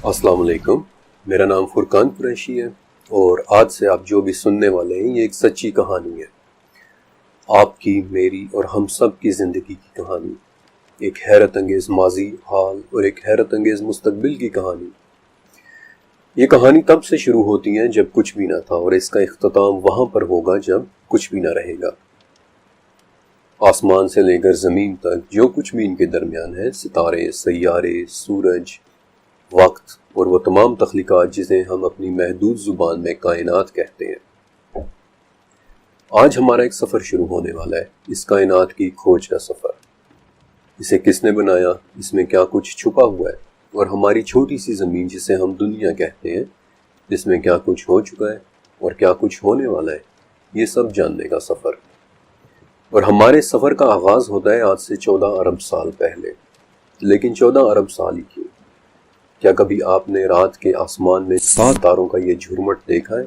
السلام علیکم، میرا نام فرقان قریشی ہے اور آج سے آپ جو بھی سننے والے ہیں یہ ایک سچی کہانی ہے۔ آپ کی، میری اور ہم سب کی زندگی کی کہانی، ایک حیرت انگیز ماضی، حال اور ایک حیرت انگیز مستقبل کی کہانی۔ یہ کہانی تب سے شروع ہوتی ہے جب کچھ بھی نہ تھا اور اس کا اختتام وہاں پر ہوگا جب کچھ بھی نہ رہے گا۔ آسمان سے لے کر زمین تک جو کچھ بھی ان کے درمیان ہے، ستارے، سیارے، سورج، وقت اور وہ تمام تخلیقات جسے ہم اپنی محدود زبان میں کائنات کہتے ہیں۔ آج ہمارا ایک سفر شروع ہونے والا ہے، اس کائنات کی کھوج کا سفر۔ اسے کس نے بنایا، اس میں کیا کچھ چھپا ہوا ہے، اور ہماری چھوٹی سی زمین جسے ہم دنیا کہتے ہیں، اس میں کیا کچھ ہو چکا ہے اور کیا کچھ ہونے والا ہے، یہ سب جاننے کا سفر۔ اور ہمارے سفر کا آغاز ہوتا ہے آج سے 14 ارب سال پہلے۔ لیکن 14 ارب سال ہی کیوں؟ کیا کبھی آپ نے رات کے آسمان میں 7 تاروں کا یہ جھرمٹ دیکھا ہے؟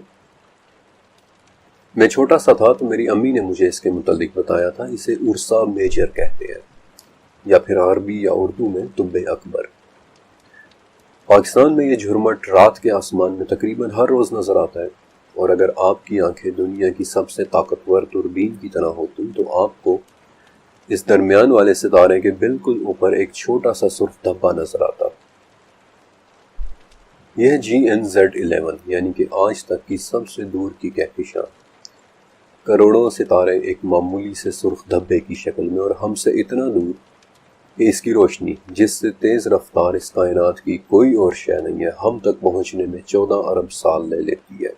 میں چھوٹا سا تھا تو میری امی نے مجھے اس کے متعلق بتایا تھا۔ اسے ارسا میجر کہتے ہیں، یا پھر عربی یا اردو میں طب اکبر۔ پاکستان میں یہ جھرمٹ رات کے آسمان میں تقریباً ہر روز نظر آتا ہے، اور اگر آپ کی آنکھیں دنیا کی سب سے طاقتور دوربین کی طرح ہوتی تو آپ کو اس درمیان والے ستارے کے بالکل اوپر ایک چھوٹا سا سرخ دھبا نظر آتا۔ یہ GNZ11 یعنی کہ آج تک کی سب سے دور کی کہکشاں۔ کروڑوں ستارے ایک معمولی سے سرخ دھبے کی شکل میں، اور ہم سے اتنا دور کہ اس کی روشنی، جس سے تیز رفتار اس کائنات کی کوئی اور شے نہیں ہے، ہم تک پہنچنے میں 14 ارب سال لے لیتی ہے۔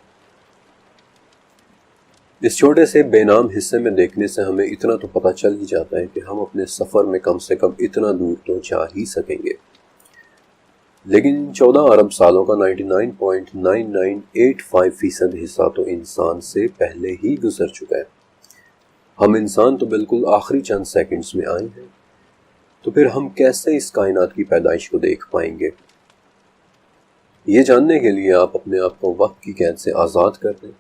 اس چھوٹے سے بے نام حصے میں دیکھنے سے ہمیں اتنا تو پتہ چل ہی جاتا ہے کہ ہم اپنے سفر میں کم سے کم اتنا دور تو جا ہی سکیں گے۔ لیکن 14 ارب سالوں کا 99.9985% حصہ تو انسان سے پہلے ہی گزر چکا ہے۔ ہم انسان تو بالکل آخری چند سیکنڈز میں آئے ہیں، تو پھر ہم کیسے اس کائنات کی پیدائش کو دیکھ پائیں گے؟ یہ جاننے کے لیے آپ اپنے آپ کو وقت کی قید سے آزاد کر دیں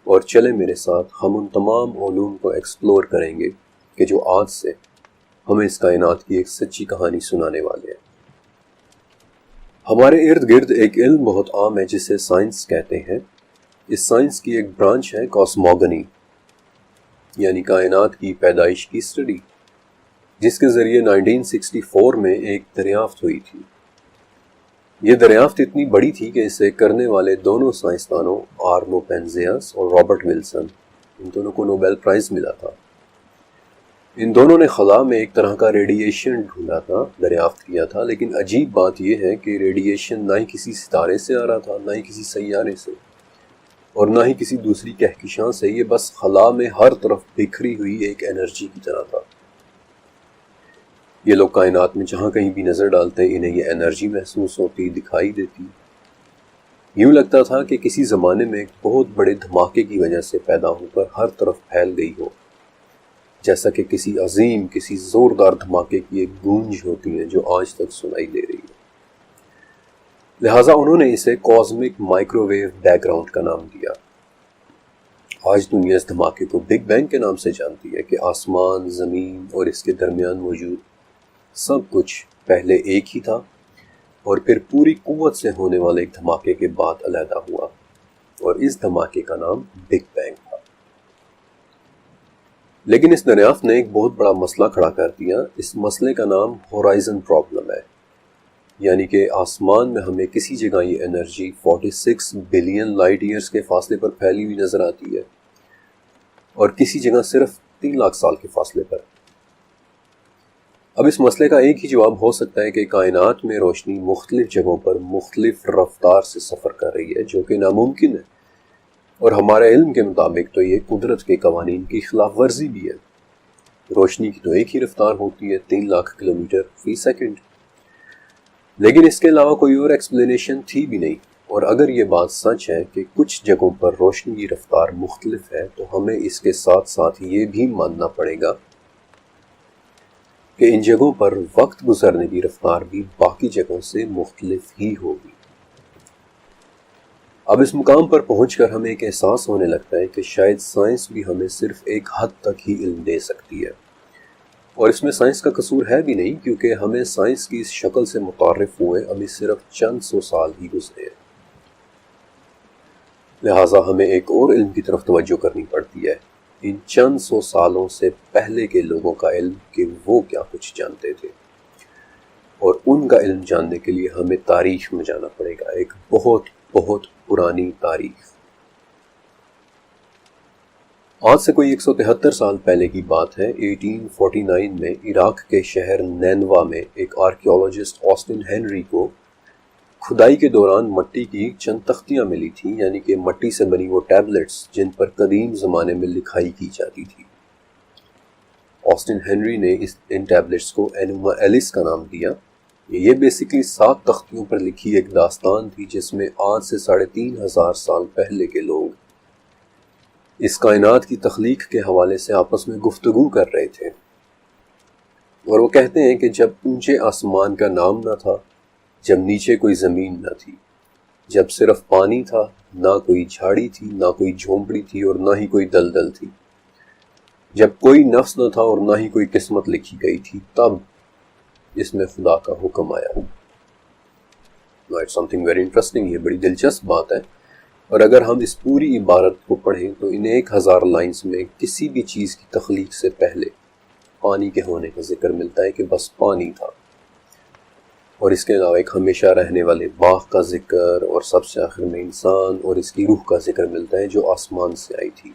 اور چلے میرے ساتھ، ہم ان تمام علوم کو ایکسپلور کریں گے کہ جو آج سے ہمیں اس کائنات کی ایک سچی کہانی سنانے والے ہیں۔ ہمارے ارد گرد ایک علم بہت عام ہے جسے سائنس کہتے ہیں۔ اس سائنس کی ایک برانچ ہے کاسموگنی، یعنی کائنات کی پیدائش کی اسٹڈی، جس کے ذریعے 1964 میں ایک دریافت ہوئی تھی۔ یہ دریافت اتنی بڑی تھی کہ اسے کرنے والے دونوں سائنسدانوں آرنو پینزیاس اور رابرٹ ولسن، ان دونوں کو نوبیل پرائز ملا تھا۔ ان دونوں نے خلا میں ایک طرح کا ریڈیشن ڈھونڈا تھا، دریافت کیا تھا، لیکن عجیب بات یہ ہے کہ ریڈیشن نہ ہی کسی ستارے سے آ رہا تھا، نہ ہی کسی سیارے سے، اور نہ ہی کسی دوسری کہکشاں سے۔ یہ بس خلا میں ہر طرف بکھری ہوئی ایک انرجی کی طرح تھا۔ یہ لوگ کائنات میں جہاں کہیں بھی نظر ڈالتے انہیں یہ انرجی محسوس ہوتی، دکھائی دیتی۔ یوں لگتا تھا کہ کسی زمانے میں ایک بہت بڑے دھماکے کی وجہ سے پیدا ہو کر ہر طرف پھیل گئی ہو، جیسا کہ کسی عظیم، کسی زوردار دھماکے کی ایک گونج ہوتی ہے جو آج تک سنائی دے رہی ہے۔ لہٰذا انہوں نے اسے cosmic microwave background کا نام دیا۔ آج دنیا اس دھماکے کو بگ بینگ کے نام سے جانتی ہے کہ آسمان، زمین اور اس کے درمیان موجود سب کچھ پہلے ایک ہی تھا، اور پھر پوری قوت سے ہونے والے ایک دھماکے کے بعد علیحدہ ہوا، اور اس دھماکے کا نام بگ بینگ تھا۔ لیکن اس دریافت نے ایک بہت بڑا مسئلہ کھڑا کر دیا۔ اس مسئلے کا نام ہورائزن پرابلم ہے، یعنی کہ آسمان میں ہمیں کسی جگہ یہ انرجی 46 بلین لائٹ ایئرز کے فاصلے پر پھیلی ہوئی نظر آتی ہے، اور کسی جگہ صرف 3 لاکھ سال کے فاصلے پر۔ اب اس مسئلے کا ایک ہی جواب ہو سکتا ہے کہ کائنات میں روشنی مختلف جگہوں پر مختلف رفتار سے سفر کر رہی ہے، جو کہ ناممکن ہے، اور ہمارے علم کے مطابق تو یہ قدرت کے قوانین کی خلاف ورزی بھی ہے۔ روشنی کی تو ایک ہی رفتار ہوتی ہے، 3 لاکھ کلومیٹر فی سیکنڈ، لیکن اس کے علاوہ کوئی اور ایکسپلینیشن تھی بھی نہیں۔ اور اگر یہ بات سچ ہے کہ کچھ جگہوں پر روشنی کی رفتار مختلف ہے، تو ہمیں اس کے ساتھ ساتھ یہ بھی ماننا پڑے گا کہ ان جگہوں پر وقت گزرنے کی رفتار بھی باقی جگہوں سے مختلف ہی ہوگی۔ اب اس مقام پر پہنچ کر ہمیں ایک احساس ہونے لگتا ہے کہ شاید سائنس بھی ہمیں صرف ایک حد تک ہی علم دے سکتی ہے۔ اور اس میں سائنس کا قصور ہے بھی نہیں، کیونکہ ہمیں سائنس کی اس شکل سے متعارف ہوئے ابھی صرف چند سو سال ہی گزرے ہیں۔ لہٰذا ہمیں ایک اور علم کی طرف توجہ کرنی پڑتی ہے، ان چند سو سالوں سے پہلے کے لوگوں کا علم کہ وہ کیا کچھ جانتے تھے، اور ان کا علم جاننے کے لیے ہمیں تاریخ میں جانا پڑے گا، ایک بہت بہت پرانی تاریخ۔ آج سے کوئی 173 سال پہلے کی بات ہے۔ 1849 میں عراق کے شہر نینوا میں ایک آرکیولوجسٹ آسٹن ہینری کو کھدائی کے دوران مٹی کی چند تختیاں ملی تھیں، یعنی کہ مٹی سے بنی وہ ٹیبلٹس جن پر قدیم زمانے میں لکھائی کی جاتی تھی۔ آسٹن ہینری نے ان ٹیبلٹس کو اینوما ایلس کا نام دیا۔ یہ بیسیکلی 7 تختیوں پر لکھی ایک داستان تھی جس میں آج سے 3500 سال پہلے کے لوگ اس کائنات کی تخلیق کے حوالے سے آپس میں گفتگو کر رہے تھے، اور وہ کہتے ہیں کہ جب اونچے آسمان کا نام نہ تھا، جب نیچے کوئی زمین نہ تھی، جب صرف پانی تھا، نہ کوئی جھاڑی تھی، نہ کوئی جھونپڑی تھی، اور نہ ہی کوئی دلدل تھی، جب کوئی نفس نہ تھا اور نہ ہی کوئی قسمت لکھی گئی تھی، تب اس میں خدا کا حکم آیا۔ سمتھنگ ویری انٹرسٹنگ، یہ بڑی دلچسپ بات ہے، اور اگر ہم اس پوری عبارت کو پڑھیں تو ان 1000 لائنز میں کسی بھی چیز کی تخلیق سے پہلے پانی کے ہونے کا ذکر ملتا ہے کہ بس پانی تھا، اور اس کے علاوہ ایک ہمیشہ رہنے والے باغ کا ذکر، اور سب سے آخر میں انسان اور اس کی روح کا ذکر ملتا ہے جو آسمان سے آئی تھی۔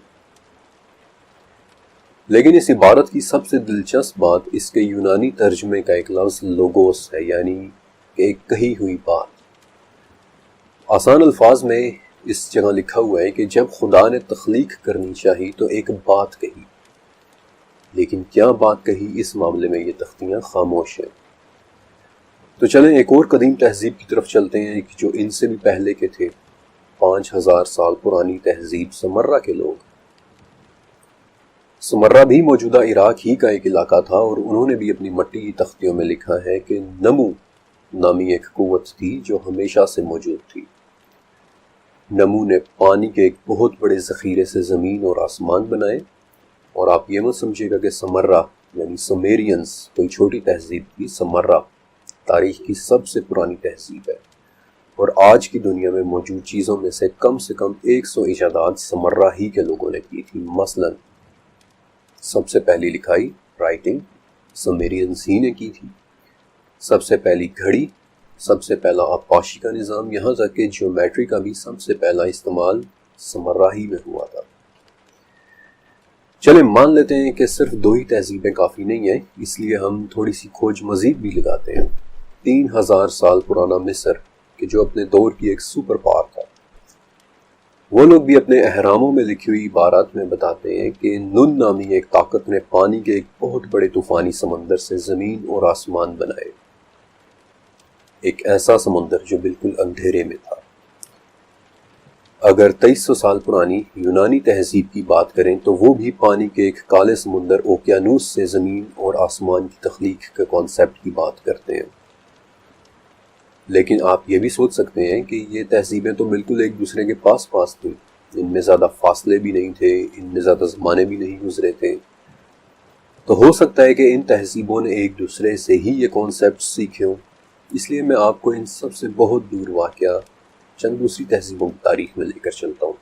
لیکن اس عبارت کی سب سے دلچسپ بات اس کے یونانی ترجمے کا ایک لفظ لوگوس ہے، یعنی کہ ایک کہی ہوئی بات۔ آسان الفاظ میں اس جگہ لکھا ہوا ہے کہ جب خدا نے تخلیق کرنی چاہی تو ایک بات کہی، لیکن کیا بات کہی، اس معاملے میں یہ تختیاں خاموش ہیں۔ تو چلیں ایک اور قدیم تہذیب کی طرف چلتے ہیں جو ان سے بھی پہلے کے تھے، 5000 سال پرانی تہذیب سمرہ کے لوگ۔ سمرہ بھی موجودہ عراق ہی کا ایک علاقہ تھا، اور انہوں نے بھی اپنی مٹی کی تختیوں میں لکھا ہے کہ نمو نامی ایک قوت تھی جو ہمیشہ سے موجود تھی۔ نمو نے پانی کے ایک بہت بڑے ذخیرے سے زمین اور آسمان بنائے، اور آپ یہ مت سمجھے گا کہ سمرہ یعنی سمیرینز کوئی چھوٹی تہذیب تھی۔ سمرہ تاریخ کی سب سے پرانی تہذیب ہے، اور آج کی دنیا میں موجود چیزوں میں سے کم 100 ایجادات سمرہ ہی کے لوگوں نے کی تھی۔ مثلا سب سے پہلی لکھائی رائٹنگ سمیرینز ہی نے کی تھی، سب سے پہلی گھڑی، سب سے پہلا آبپاشی کا نظام، یہاں تک کہ جیومیٹری کا بھی سب سے پہلا استعمال سمرہ ہی میں ہوا تھا۔ چلیں مان لیتے ہیں کہ صرف 2 ہی تہذیبیں کافی نہیں ہیں، اس لیے ہم تھوڑی سی کھوج مزید بھی لگاتے ہیں۔ 3000 سال پرانا مصر کہ جو اپنے دور کی ایک سپر پاور تھا، وہ لوگ بھی اپنے احراموں میں لکھی ہوئی عبارات میں بتاتے ہیں کہ نن نامی ایک طاقت نے پانی کے ایک بہت بڑے طوفانی سمندر سے زمین اور آسمان بنائے، ایک ایسا سمندر جو بالکل اندھیرے میں تھا۔ اگر 2300 سال پرانی یونانی تہذیب کی بات کریں تو وہ بھی پانی کے ایک کالے سمندر اوکیانوس سے زمین اور آسمان کی تخلیق کے کانسیپٹ کی بات کرتے ہیں۔ لیکن آپ یہ بھی سوچ سکتے ہیں کہ یہ تہذیبیں تو بالکل ایک دوسرے کے پاس پاس تھیں، ان میں زیادہ فاصلے بھی نہیں تھے، ان میں زیادہ زمانے بھی نہیں گزرے تھے، تو ہو سکتا ہے کہ ان تہذیبوں نے ایک دوسرے سے ہی یہ کانسیپٹ سیکھے ہوں۔ اس لیے میں آپ کو ان سب سے بہت دور واقعہ چند دوسری تہذیبوں کی تاریخ میں لے کر چلتا ہوں۔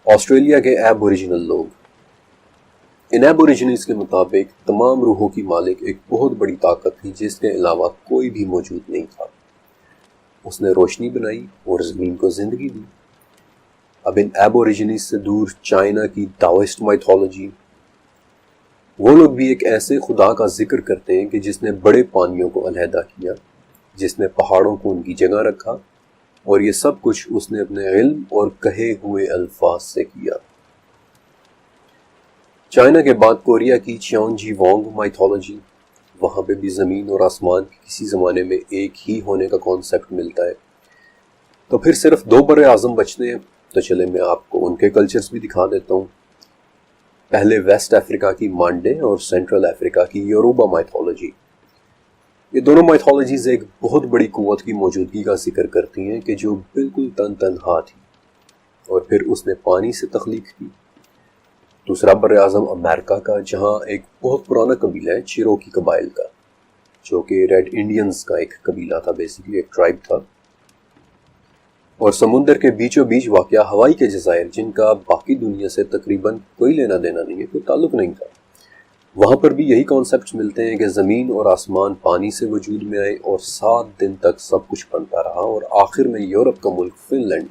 آسٹریلیا کے ایبوریجنل لوگ، ان ایبوریجنلز کے مطابق تمام روحوں کی مالک ایک بہت بڑی طاقت تھی جس کے علاوہ کوئی بھی موجود نہیں تھا۔ اس نے روشنی بنائی اور زمین کو زندگی دی۔ اب ان ایبوریجنلز سے دور چائنا کی ٹاوسٹ مائتھولوجی، وہ لوگ بھی ایک ایسے خدا کا ذکر کرتے ہیں کہ جس نے بڑے پانیوں کو علیحدہ کیا، جس نے پہاڑوں کو ان کی جگہ رکھا، اور یہ سب کچھ اس نے اپنے علم اور کہے ہوئے الفاظ سے کیا۔ چائنا کے بعد کوریا کی چیون جی وانگ مائتھولوجی، وہاں پہ بھی زمین اور آسمان کے کسی زمانے میں ایک ہی ہونے کا کانسیپٹ ملتا ہے۔ تو پھر صرف 2 بر اعظم بچتے ہیں، تو چلے میں آپ کو ان کے کلچرز بھی دکھا دیتا ہوں۔ پہلے ویسٹ افریقہ کی مانڈے اور سینٹرل افریقہ کی یوروبا مائتھولوجی، یہ دونوں مائتھولوجیز ایک بہت بڑی قوت کی موجودگی کا ذکر کرتی ہیں کہ جو بالکل تنہا تھی، اور پھر اس نے پانی سے تخلیق کی۔ دوسرا بر اعظم امریکہ کا، جہاں ایک بہت پرانا قبیلہ ہے چیروکی قبائل کا، جو کہ ریڈ انڈینز کا ایک قبیلہ تھا، بیسیکلی ایک ٹرائب تھا۔ اور سمندر کے بیچوں بیچ واقع ہوائی کے جزائر، جن کا باقی دنیا سے تقریباً کوئی لینا دینا نہیں ہے، کوئی تعلق نہیں تھا، وہاں پر بھی یہی کانسیپٹس ملتے ہیں کہ زمین اور آسمان پانی سے وجود میں آئے اور 7 دن تک سب کچھ بنتا رہا، اور آخر میں یورپ کا ملک فن لینڈ،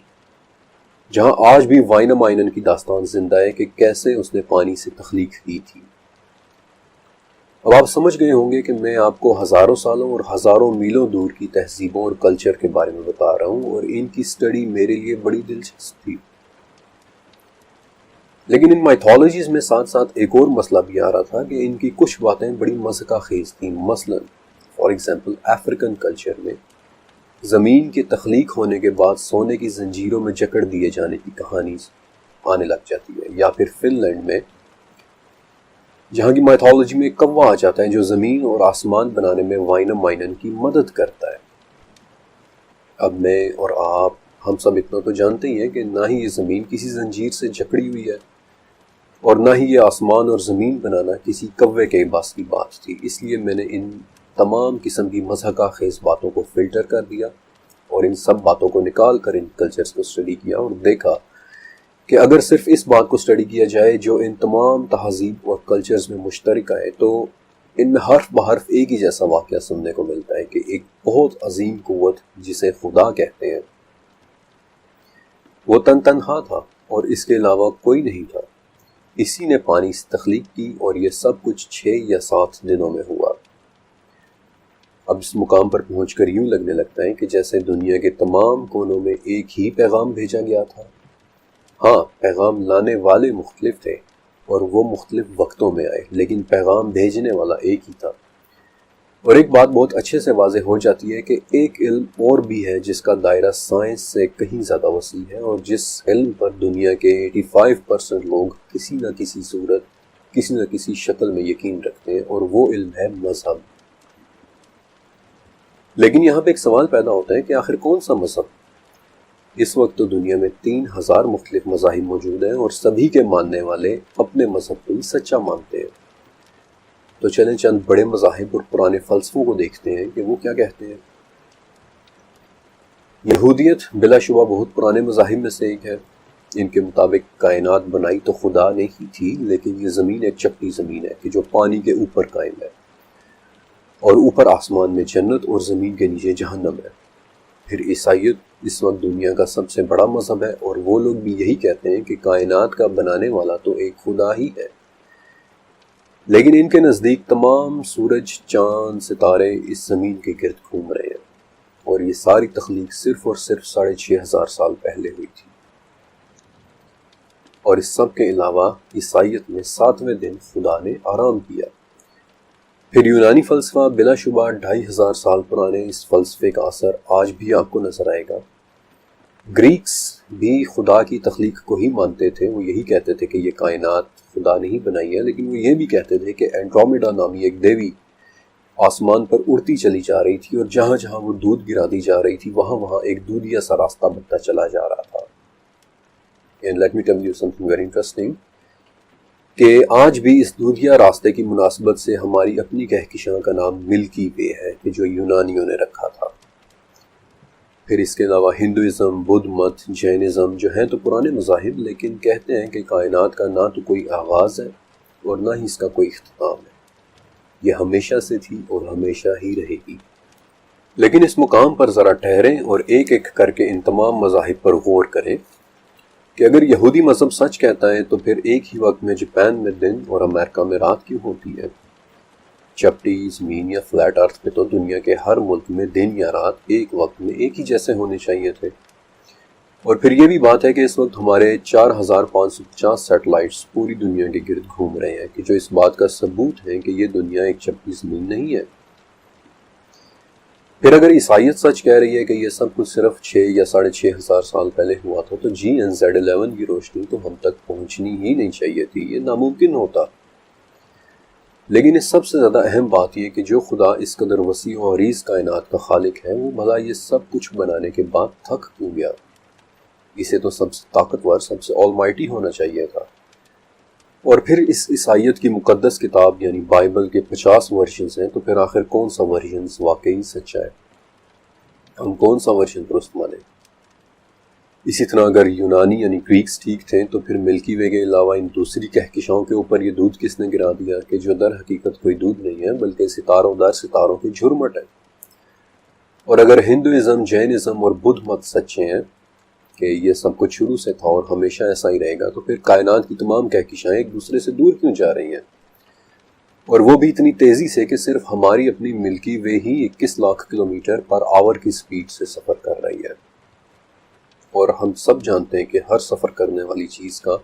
جہاں آج بھی وائنامائنن کی داستان زندہ ہے کہ کیسے اس نے پانی سے تخلیق کی تھی۔ اب آپ سمجھ گئے ہوں گے کہ میں آپ کو ہزاروں سالوں اور ہزاروں میلوں دور کی تہذیبوں اور کلچر کے بارے میں بتا رہا ہوں، اور ان کی سٹڈی میرے لیے بڑی دلچسپ تھی۔ لیکن ان مائتھولوجیز میں ساتھ ساتھ ایک اور مسئلہ بھی آ رہا تھا کہ ان کی کچھ باتیں بڑی مضحکہ خیز تھیں۔ مثلا فار ایگزامپل افریقن کلچر میں زمین کے تخلیق ہونے کے بعد سونے کی زنجیروں میں جکڑ دیے جانے کی کہانی آنے لگ جاتی ہے، یا پھر فن لینڈ میں جہاں کی مائتھولوجی میں کوا آ جاتا ہے جو زمین اور آسمان بنانے میں وائنامائنن کی مدد کرتا ہے۔ اب میں اور آپ ہم سب اتنا تو جانتے ہی ہیں کہ نہ ہی یہ زمین کسی زنجیر سے جکڑی ہوئی ہے، اور نہ ہی یہ آسمان اور زمین بنانا کسی کوے کے باس کی بات تھی۔ اس لیے میں نے ان تمام قسم کی مضحکہ خیز باتوں کو فلٹر کر دیا اور ان سب باتوں کو نکال کر ان کلچرز کو اسٹڈی کیا، اور دیکھا کہ اگر صرف اس بات کو اسٹڈی کیا جائے جو ان تمام تہذیب اور کلچرز میں مشترکہ ہے، تو ان میں حرف بحرف ایک ہی جیسا واقعہ سننے کو ملتا ہے کہ ایک بہت عظیم قوت جسے خدا کہتے ہیں، وہ تنہا تھا اور اس کے علاوہ کوئی نہیں تھا۔ اسی نے پانی سے تخلیق کی، اور یہ سب کچھ 6 یا 7 دنوں میں ہوا۔ اب اس مقام پر پہنچ کر یوں لگنے لگتا ہے کہ جیسے دنیا کے تمام کونوں میں ایک ہی پیغام بھیجا گیا تھا۔ ہاں، پیغام لانے والے مختلف تھے اور وہ مختلف وقتوں میں آئے، لیکن پیغام بھیجنے والا ایک ہی تھا۔ اور ایک بات بہت اچھے سے واضح ہو جاتی ہے کہ ایک علم اور بھی ہے جس کا دائرہ سائنس سے کہیں زیادہ وسیع ہے، اور جس علم پر دنیا کے 85% لوگ کسی نہ کسی صورت، کسی نہ کسی شکل میں یقین رکھتے ہیں، اور وہ علم ہے مذہب۔ لیکن یہاں پہ ایک سوال پیدا ہوتا ہے کہ آخر کون سا مذہب؟ اس وقت تو دنیا میں 3000 مختلف مذاہب موجود ہیں، اور سبھی کے ماننے والے اپنے مذہب کو ہی سچا مانتے ہیں۔ تو چلیں چند بڑے مذاہب اور پرانے فلسفوں کو دیکھتے ہیں کہ وہ کیا کہتے ہیں۔ یہودیت بلا شبہ بہت پرانے مذاہب میں سے ایک ہے۔ ان کے مطابق کائنات بنائی تو خدا نے ہی تھی، لیکن یہ زمین ایک چپٹی زمین ہے کہ جو پانی کے اوپر قائم ہے، اور اوپر آسمان میں جنت اور زمین کے نیچے جہنم ہے۔ پھر عیسائیت اس وقت دنیا کا سب سے بڑا مذہب ہے، اور وہ لوگ بھی یہی کہتے ہیں کہ کائنات کا بنانے والا تو ایک خدا ہی ہے، لیکن ان کے نزدیک تمام سورج، چاند، ستارے اس زمین کے گرد گھوم رہے ہیں، اور یہ ساری تخلیق صرف اور صرف 6500 سال پہلے ہوئی تھی۔ اور اس سب کے علاوہ عیسائیت میں 7ویں دن خدا نے آرام کیا۔ پھر یونانی فلسفہ بلا شبہ 2500 سال پرانے، اس فلسفے کا اثر آج بھی آپ کو نظر آئے گا۔ گریکس بھی خدا کی تخلیق کو ہی مانتے تھے، وہ یہی کہتے تھے کہ یہ کائنات خدا نہیں بنائی ہے، لیکن وہ یہ بھی کہتے تھے کہ اینڈرومیڈا نامی ایک دیوی آسمان پر اڑتی چلی جا رہی تھی، اور جہاں جہاں وہ دودھ گرا دی جا رہی تھی وہاں وہاں ایک دودھیا سا راستہ بنتا چلا جا رہا تھا۔ And let me tell you something very interesting، کہ آج بھی اس دودھیا راستے کی مناسبت سے ہماری اپنی کہکشاں کا نام ملکی وے ہے، کہ جو یونانیوں نے رکھا تھا۔ پھر اس کے علاوہ ہندوازم، بدھ مت، جینزم جو ہیں تو پرانے مذاہب، لیکن کہتے ہیں کہ کائنات کا نہ تو کوئی آغاز ہے اور نہ ہی اس کا کوئی اختتام ہے، یہ ہمیشہ سے تھی اور ہمیشہ ہی رہے گی۔ لیکن اس مقام پر ذرا ٹھہریں اور ایک ایک کر کے ان تمام مذاہب پر غور کریں کہ اگر یہودی مذہب سچ کہتا ہے تو پھر ایک ہی وقت میں جاپان میں دن اور امریکہ میں رات کیوں ہوتی ہے؟ چپٹی زمین یا فلیٹ ارتھ پہ تو دنیا کے ہر ملک میں دن یا رات ایک وقت میں ایک ہی جیسے ہونے چاہیے تھے۔ اور پھر یہ بھی بات ہے کہ اس وقت ہمارے 4550 سیٹلائٹس پوری دنیا کے گرد گھوم رہے ہیں، کہ جو اس بات کا ثبوت ہے کہ یہ دنیا ایک چپٹی زمین نہیں ہے۔ پھر اگر عیسائیت سچ کہہ رہی ہے کہ یہ سب کچھ صرف 6 یا 6500 سال پہلے ہوا تھا، تو GN-Z11 کی روشنی تو ہم تک پہنچنی ہی نہیں چاہیے تھی، یہ ناممکن ہوتا۔ لیکن اس سب سے زیادہ اہم بات یہ کہ جو خدا اس قدر وسیع و عریض کائنات کا خالق ہے، وہ بھلا یہ سب کچھ بنانے کے بعد تھک کیوں گیا؟ اسے تو سب سے طاقتور، سب سے آل مائٹی ہونا چاہیے تھا۔ اور پھر اس عیسائیت کی مقدس کتاب یعنی بائبل کے 50 ورژنز ہیں، تو پھر آخر کون سا ورژنز واقعی سچا ہے؟ ہم کون سا ورژن درست مانیں؟ اسی طرح اگر یونانی یعنی گریکس ٹھیک تھے تو پھر ملکی وے کے علاوہ ان دوسری کہکشاؤں کے اوپر یہ دودھ کس نے گرا دیا کہ جو در حقیقت کوئی دودھ نہیں ہے بلکہ ستاروں در ستاروں کے جھرمٹ ہے؟ اور اگر ہندوازم، جینازم اور بدھ مت سچے ہیں کہ یہ سب کچھ شروع سے تھا اور ہمیشہ ایسا ہی رہے گا، تو پھر کائنات کی تمام کہکشائیں ایک دوسرے سے دور کیوں جا رہی ہیں؟ اور وہ بھی اتنی تیزی سے کہ صرف ہماری اپنی ملکی وے ہی 21 لاکھ کلومیٹر پر آور کی سپیڈ سے سفر کر رہی ہے، اور ہم سب جانتے ہیں کہ ہر سفر کرنے والی چیز کا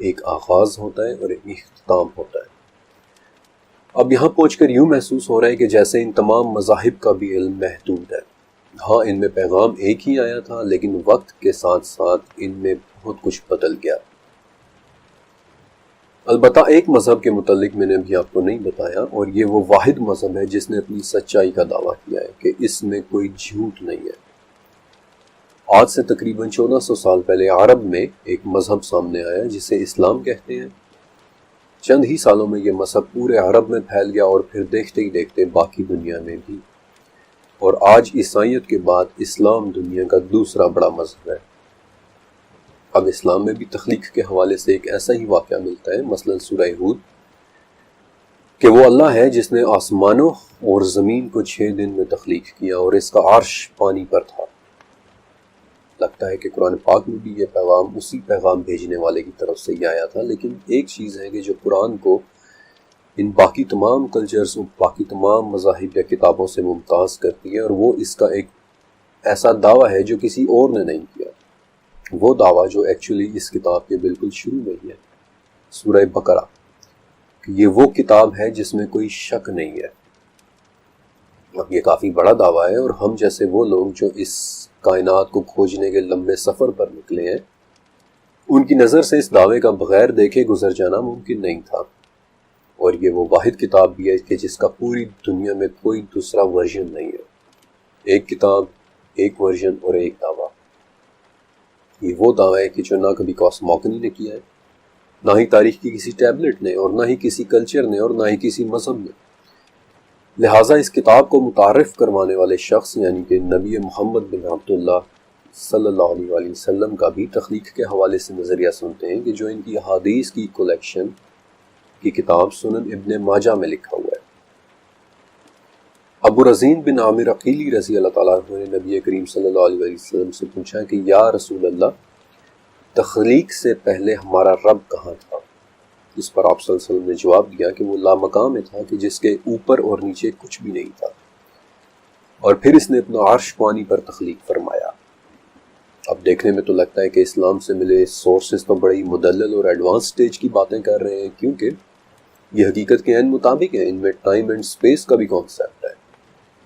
ایک آغاز ہوتا ہے اور ایک اختتام ہوتا ہے۔ اب یہاں پہنچ کر یوں محسوس ہو رہا ہے کہ جیسے ان تمام مذاہب کا بھی علم محدود ہے۔ ہاں، ان میں پیغام ایک ہی آیا تھا، لیکن وقت کے ساتھ ساتھ ان میں بہت کچھ بدل گیا۔ البتہ ایک مذہب کے متعلق میں نے ابھی آپ کو نہیں بتایا، اور یہ وہ واحد مذہب ہے جس نے اپنی سچائی کا دعویٰ کیا ہے کہ اس میں کوئی جھوٹ نہیں ہے۔ آج سے تقریباً 1400 سال پہلے عرب میں ایک مذہب سامنے آیا جسے اسلام کہتے ہیں۔ چند ہی سالوں میں یہ مذہب پورے عرب میں پھیل گیا اور پھر دیکھتے ہی دیکھتے باقی دنیا میں بھی، اور آج عیسائیت کے بعد اسلام دنیا کا دوسرا بڑا مذہب ہے۔ اب اسلام میں بھی تخلیق کے حوالے سے ایک ایسا ہی واقعہ ملتا ہے، مثلا سورہ ہود، کہ وہ اللہ ہے جس نے آسمانوں اور زمین کو 6 دن میں تخلیق کیا اور اس کا عرش پانی پر تھا۔ لگتا ہے کہ قرآن پاک میں بھی یہ پیغام اسی پیغام بھیجنے والے کی طرف سے ہی آیا تھا، لیکن ایک چیز ہے کہ جو قرآن کو ان باقی تمام کلچرز اور باقی تمام مذاہب یا کتابوں سے ممتاز کرتی ہے، اور وہ اس کا ایک ایسا دعویٰ ہے جو کسی اور نے نہیں کیا۔ وہ دعویٰ جو ایکچولی اس کتاب کے بالکل شروع میں ہی ہے، سورہ بقرہ، کہ یہ وہ کتاب ہے جس میں کوئی شک نہیں ہے۔ اب یہ کافی بڑا دعویٰ ہے، اور ہم جیسے وہ لوگ جو اس کائنات کو کھوجنے کے لمبے سفر پر نکلے ہیں، ان کی نظر سے اس دعوے کا بغیر دیکھے گزر جانا ممکن نہیں تھا۔ اور یہ وہ واحد کتاب بھی ہے کہ جس کا پوری دنیا میں کوئی دوسرا ورژن نہیں ہے۔ ایک کتاب، ایک ورژن اور ایک دعویٰ۔ یہ وہ دعویٰ ہے کہ جو نہ کبھی کاسموگنی نے کیا ہے، نہ ہی تاریخ کی کسی ٹیبلٹ نے، اور نہ ہی کسی کلچر نے، اور نہ ہی کسی مذہب نے۔ لہٰذا اس کتاب کو متعارف کروانے والے شخص یعنی کہ نبی محمد بن عبداللہ صلی اللہ علیہ وآلہ وسلم کا بھی تخلیق کے حوالے سے نظریہ سنتے ہیں کہ جو ان کی احادیث کی کلیکشن کی کتاب سنن ابن ماجہ میں لکھا ہوا ہے۔ ابو رزین بن عامر عقیلی رضی اللہ تعالیٰ عنہ نے نبی کریم صلی اللہ علیہ وآلہ وسلم سے پوچھا کہ یا رسول اللہ، تخلیق سے پہلے ہمارا رب کہاں تھا؟ اس پر آپ صلی اللہ علیہ وسلم نے جواب دیا کہ وہ لامقام میں تھا کہ جس کے اوپر اور نیچے کچھ بھی نہیں تھا، اور پھر اس نے اپنا عرش پانی پر تخلیق فرمایا۔ اب دیکھنے میں تو لگتا ہے کہ اسلام سے ملے سورسز تو بڑی مدلل اور ایڈوانس سٹیج کی باتیں کر رہے ہیں، کیونکہ یہ حقیقت کے عین مطابق ہے۔ ان میں ٹائم اینڈ سپیس کا بھی کانسیپٹ ہے،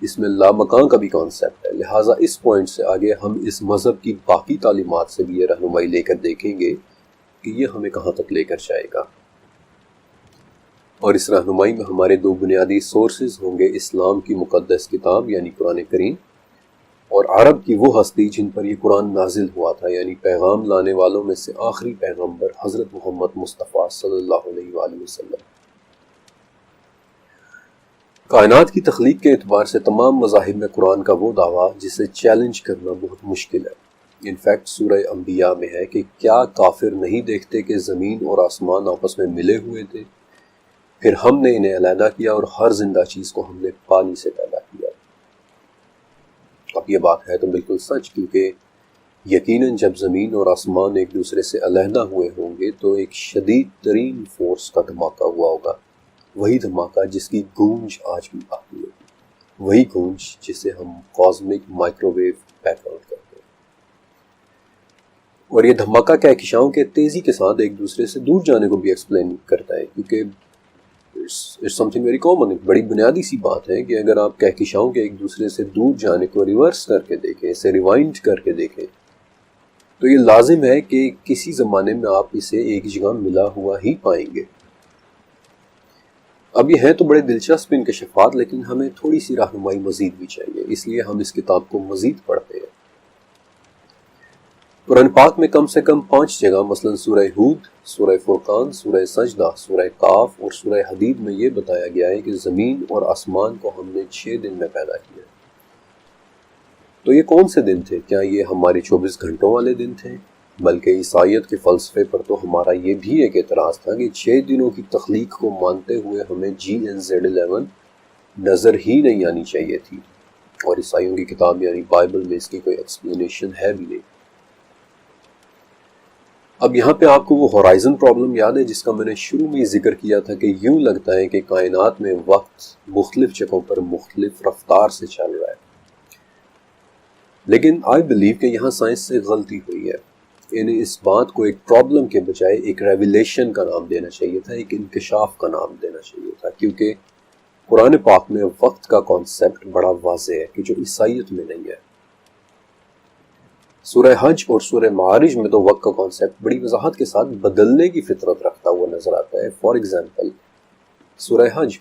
اس میں لامکان کا بھی کانسیپٹ ہے۔ لہٰذا اس پوائنٹ سے آگے ہم اس مذہب کی باقی تعلیمات سے بھی یہ رہنمائی لے کر دیکھیں گے کہ یہ ہمیں کہاں تک لے کر جائے گا۔ اور اس رہنمائی میں ہمارے 2 بنیادی سورسز ہوں گے، اسلام کی مقدس کتاب یعنی قرآن کریم، اور عرب کی وہ ہستی جن پر یہ قرآن نازل ہوا تھا، یعنی پیغام لانے والوں میں سے آخری پیغمبر حضرت محمد مصطفیٰ صلی اللہ علیہ وآلہ وسلم۔ کائنات کی تخلیق کے اعتبار سے تمام مذاہب میں قرآن کا وہ دعویٰ جسے چیلنج کرنا بہت مشکل ہے۔ انفیکٹ سورہ انبیاء میں ہے کہ کیا کافر نہیں دیکھتے کہ زمین اور آسمان آپس میں ملے ہوئے تھے، پھر ہم نے انہیں علیحدہ کیا اور ہر زندہ چیز کو ہم نے پانی سے پیدا کیا۔ اب یہ بات ہے تو بالکل سچ، کیونکہ یقیناً جب زمین اور آسمان ایک دوسرے سے علیحدہ ہوئے ہوں گے تو ایک شدید ترین فورس کا دھماکہ ہوا ہوگا، وہی دھماکہ جس کی گونج آج بھی باقی ہے، وہی گونج جسے ہم cosmic microwave background کرتے ہیں۔ اور یہ دھماکہ کہکشاؤں کے تیزی کے ساتھ ایک دوسرے سے دور جانے کو بھی ایکسپلین کرتا ہے، کیونکہ it's something very common, ایک بڑی بنیادی سی بات ہے کہ اگر آپ کہکشاؤں کے ایک دوسرے سے دور جانے کو ریورس کر کے دیکھیں، اسے ریوائنڈ کر کے دیکھیں، تو یہ لازم ہے کہ کسی زمانے میں آپ اسے ایک جگہ ملا ہوا ہی پائیں گے۔ اب یہ ہیں تو بڑے دلچسپ انکشافات، لیکن ہمیں تھوڑی سی رہنمائی مزید بھی چاہیے، اس لیے ہم اس کتاب کو مزید پڑھتے ہیں۔ قرآن پاک میں کم سے کم 5 جگہ مثلا سورہ ہود، سورہ فرقان، سورہ سجدہ، سورہ کاف اور سورہ حدید میں یہ بتایا گیا ہے کہ زمین اور آسمان کو ہم نے 6 دن میں پیدا کیا۔ تو یہ کون سے دن تھے؟ کیا یہ ہمارے 24 گھنٹوں والے دن تھے؟ بلکہ عیسائیت کے فلسفے پر تو ہمارا یہ بھی ایک اعتراض تھا کہ 6 دنوں کی تخلیق کو مانتے ہوئے ہمیں GNZ11 نظر ہی نہیں آنی چاہیے تھی، اور عیسائیوں کی کتاب یعنی بائبل میں اس کی کوئی ایکسپلینیشن ہے بھی نہیں۔ اب یہاں پہ آپ کو وہ ہورائزن پرابلم یاد ہے جس کا میں نے شروع میں ہی ذکر کیا تھا کہ یوں لگتا ہے کہ کائنات میں وقت مختلف جگہوں پر مختلف رفتار سے چل رہا ہے، لیکن آئی بلیو کہ یہاں سائنس سے غلطی ہوئی ہے۔ انہیں اس بات کو ایک پرابلم کے بجائے ایک ریویلیشن کا نام دینا چاہیے تھا، ایک انکشاف کا نام دینا چاہیے تھا، کیونکہ قرآن پاک میں وقت کا کانسیپٹ بڑا واضح ہے کہ جو عیسائیت میں نہیں ہے۔ سورہ حج اور سورہ معارج میں تو وقت کا کانسیپٹ بڑی وضاحت کے ساتھ بدلنے کی فطرت رکھتا ہوا نظر آتا ہے۔ فار ایگزامپل سورہ حج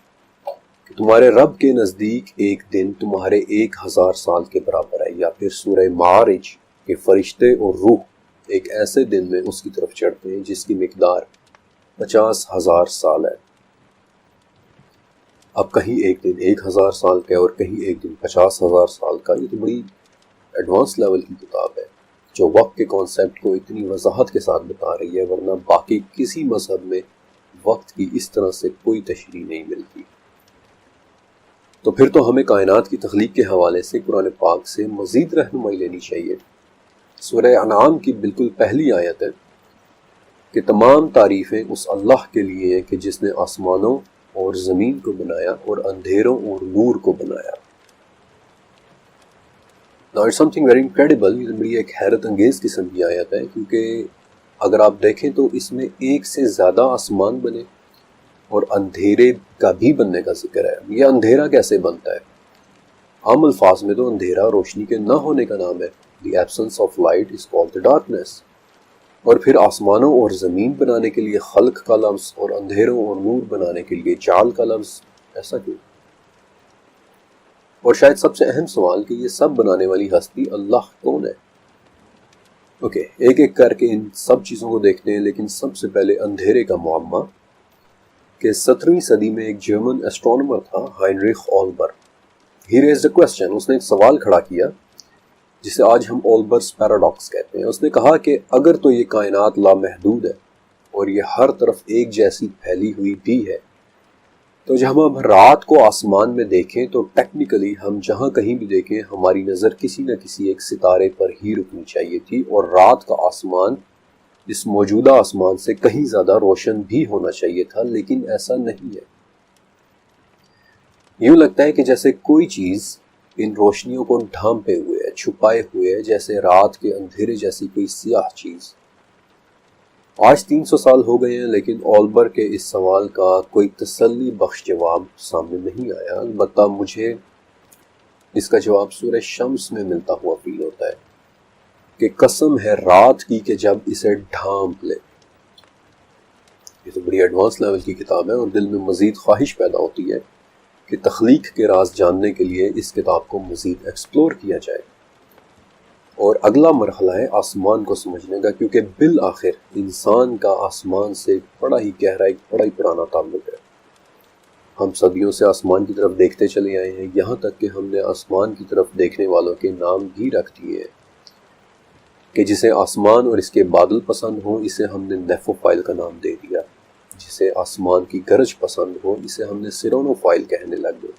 کہ تمہارے رب کے نزدیک ایک دن تمہارے 1000 سال کے برابر ہے، یا پھر سورہ معارج کہ فرشتے اور روح ایک ایسے دن میں اس کی طرف چڑھتے ہیں جس کی مقدار 50,000 سال ہے۔ اب کہیں ایک دن 1000 سال کا اور کہیں ایک دن 50,000 سال کا، یہ تو بڑی ایڈوانس لیول کی کتاب ہے جو وقت کے کانسیپٹ کو اتنی وضاحت کے ساتھ بتا رہی ہے، ورنہ باقی کسی مذہب میں وقت کی اس طرح سے کوئی تشریح نہیں ملتی۔ تو پھر تو ہمیں کائنات کی تخلیق کے حوالے سے قرآن پاک سے مزید رہنمائی لینی چاہیے۔ سورہ انعام کی بالکل پہلی آیت ہے کہ تمام تعریفیں اس اللہ کے لیے ہیں کہ جس نے آسمانوں اور زمین کو بنایا اور اندھیروں اور نور کو بنایا۔ Now it's something very incredible، یہ بڑی ایک حیرت انگیز قسم کی آیت ہے، کیونکہ اگر آپ دیکھیں تو اس میں ایک سے زیادہ آسمان بنے اور اندھیرے کا بھی بننے کا ذکر ہے۔ یہ اندھیرا کیسے بنتا ہے؟ عام الفاظ میں تو اندھیرا روشنی کے نہ ہونے کا نام ہے۔ The absence of light is called the darkness۔ اور پھر آسمانوں اور زمین بنانے کے لیے خلق کا لفظ اور اندھیروں اور نور بنانے کے لیے جعل کا لفظ، ایسا کیوں؟ اور شاید سب سے اہم سوال کہ یہ سب بنانے والی ہستی اللہ کون ہے؟ اوکے، ایک ایک کر کے ان سب چیزوں کو دیکھتے ہیں، لیکن سب سے پہلے اندھیرے کا معمہ کہ 17ویں صدی میں ایک جرمن ایسٹرونومر تھا ہائنریخ اولبر۔ ہی ریزڈ اے کوسچن، اس نے ایک سوال کھڑا کیا جسے آج ہم اولبرس پیراڈاکس کہتے ہیں۔ اس نے کہا کہ اگر تو یہ کائنات لامحدود ہے اور یہ ہر طرف ایک جیسی پھیلی ہوئی بھی ہے، تو جب ہم رات کو آسمان میں دیکھیں تو ٹیکنیکلی ہم جہاں کہیں بھی دیکھیں ہماری نظر کسی نہ کسی ایک ستارے پر ہی رکنی چاہیے تھی، اور رات کا آسمان اس موجودہ آسمان سے کہیں زیادہ روشن بھی ہونا چاہیے تھا، لیکن ایسا نہیں ہے۔ یوں لگتا ہے کہ جیسے کوئی چیز ان روشنیوں کو ڈھانپے ہوئے ہے، چھپائے ہوئے ہے، جیسے رات کے اندھیرے جیسی کوئی سیاہ چیز۔ آج 300 سال ہو گئے ہیں، لیکن اولبر کے اس سوال کا کوئی تسلی بخش جواب سامنے نہیں آیا۔ البتہ مجھے اس کا جواب سورہ شمس میں ملتا ہوا فیل ہوتا ہے کہ قسم ہے رات کی کہ جب اسے ڈھانپ لے۔ یہ تو بڑی ایڈوانس لیول کی کتاب ہے، اور دل میں مزید خواہش پیدا ہوتی ہے کہ تخلیق کے راز جاننے کے لیے اس کتاب کو مزید ایکسپلور کیا جائے۔ اور اگلا مرحلہ ہے آسمان کو سمجھنے کا، کیونکہ بالآخر انسان کا آسمان سے بڑا ہی گہرا، ایک بڑا ہی پرانا تعلق ہے۔ ہم صدیوں سے آسمان کی طرف دیکھتے چلے آئے ہیں، یہاں تک کہ ہم نے آسمان کی طرف دیکھنے والوں کے نام بھی رکھ دیے ہیں کہ جسے آسمان اور اس کے بادل پسند ہوں اسے ہم نے نیفوفائل کا نام دے دیا، جسے آسمان کی گرج پسند ہو اسے ہم نے سیرونوفائل کہنے لگ گئے،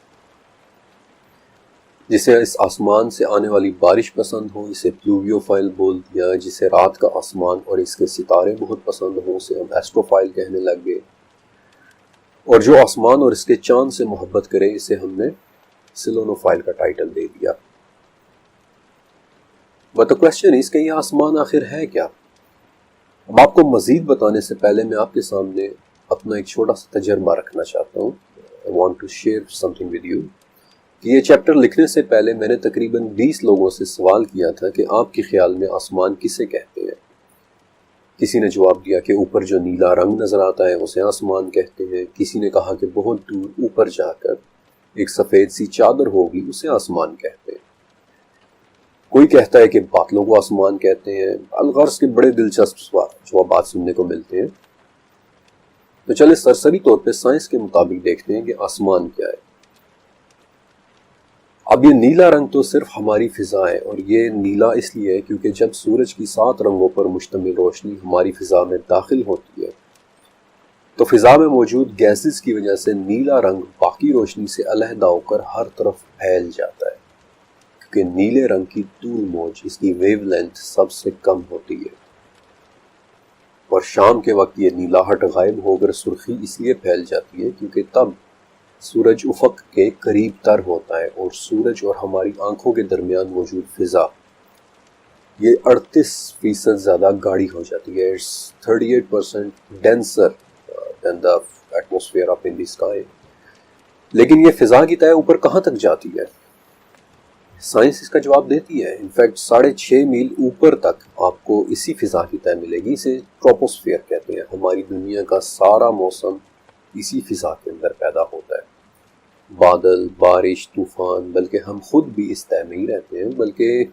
جسے اس آسمان سے آنے والی بارش پسند ہو اسے پلوویوفائل بول دیا، جسے رات کا آسمان اور اس کے ستارے بہت پسند ہوں اسے ہم ایسٹروفائل کہنے لگ گئے، اور جو آسمان اور اس کے چاند سے محبت کرے اسے ہم نے سیلونوفائل کا ٹائٹل دے دیا۔ But the question is کہ یہ آسمان آخر ہے کیا؟ اب آپ کو مزید بتانے سے پہلے میں آپ کے سامنے اپنا ایک چھوٹا سا تجربہ رکھنا چاہتا ہوں۔ I want to share something with you۔ کہ یہ چیپٹر لکھنے سے پہلے میں نے تقریباً 20 لوگوں سے سوال کیا تھا کہ آپ کے خیال میں آسمان کسے کہتے ہیں۔ کسی نے جواب دیا کہ اوپر جو نیلا رنگ نظر آتا ہے اسے آسمان کہتے ہیں، کسی نے کہا کہ بہت دور اوپر جا کر ایک سفید سی چادر ہوگی اسے آسمان کہتے ہیں۔ کوئی کہتا ہے کہ باطلوں کو آسمان کہتے ہیں، الغرض کے بڑے دلچسپ جوابات سننے کو ملتے ہیں۔ تو چلے سرسری طور پہ سائنس کے مطابق دیکھتے ہیں کہ آسمان کیا ہے۔ اب یہ نیلا رنگ تو صرف ہماری فضا ہے، اور یہ نیلا اس لیے ہے کیونکہ جب سورج کی 7 رنگوں پر مشتمل روشنی ہماری فضا میں داخل ہوتی ہے تو فضا میں موجود گیسز کی وجہ سے نیلا رنگ باقی روشنی سے علیحدہ ہو کر ہر طرف پھیل جاتا ہے، کیونکہ نیلے رنگ کی طول موج، اس کی ویو لینتھ سب سے کم ہوتی ہے، اور شام کے وقت یہ نیلاہٹ غائب ہو کر سرخی اس لیے پھیل جاتی ہے کیونکہ تب سورج افق کے قریب تر ہوتا ہے، اور سورج اور ہماری آنکھوں کے درمیان موجود فضا یہ 38% زیادہ گاڑی ہو جاتی ہے۔ It's 38% denser than the atmosphere up in the sky۔ لیکن یہ فضا کی تہ اوپر کہاں تک جاتی ہے؟ سائنس اس کا جواب دیتی ہے۔ انفیکٹ 6.5 میل اوپر تک آپ کو اسی فضا کی تہ ملے گی، اسے ٹروپوسفیئر کہتے ہیں۔ ہماری دنیا کا سارا موسم اسی فضا کے اندر پیدا ہوتا ہے، بادل، بارش، طوفان، بلکہ ہم خود بھی اس تہ میں ہی رہتے ہیں، بلکہ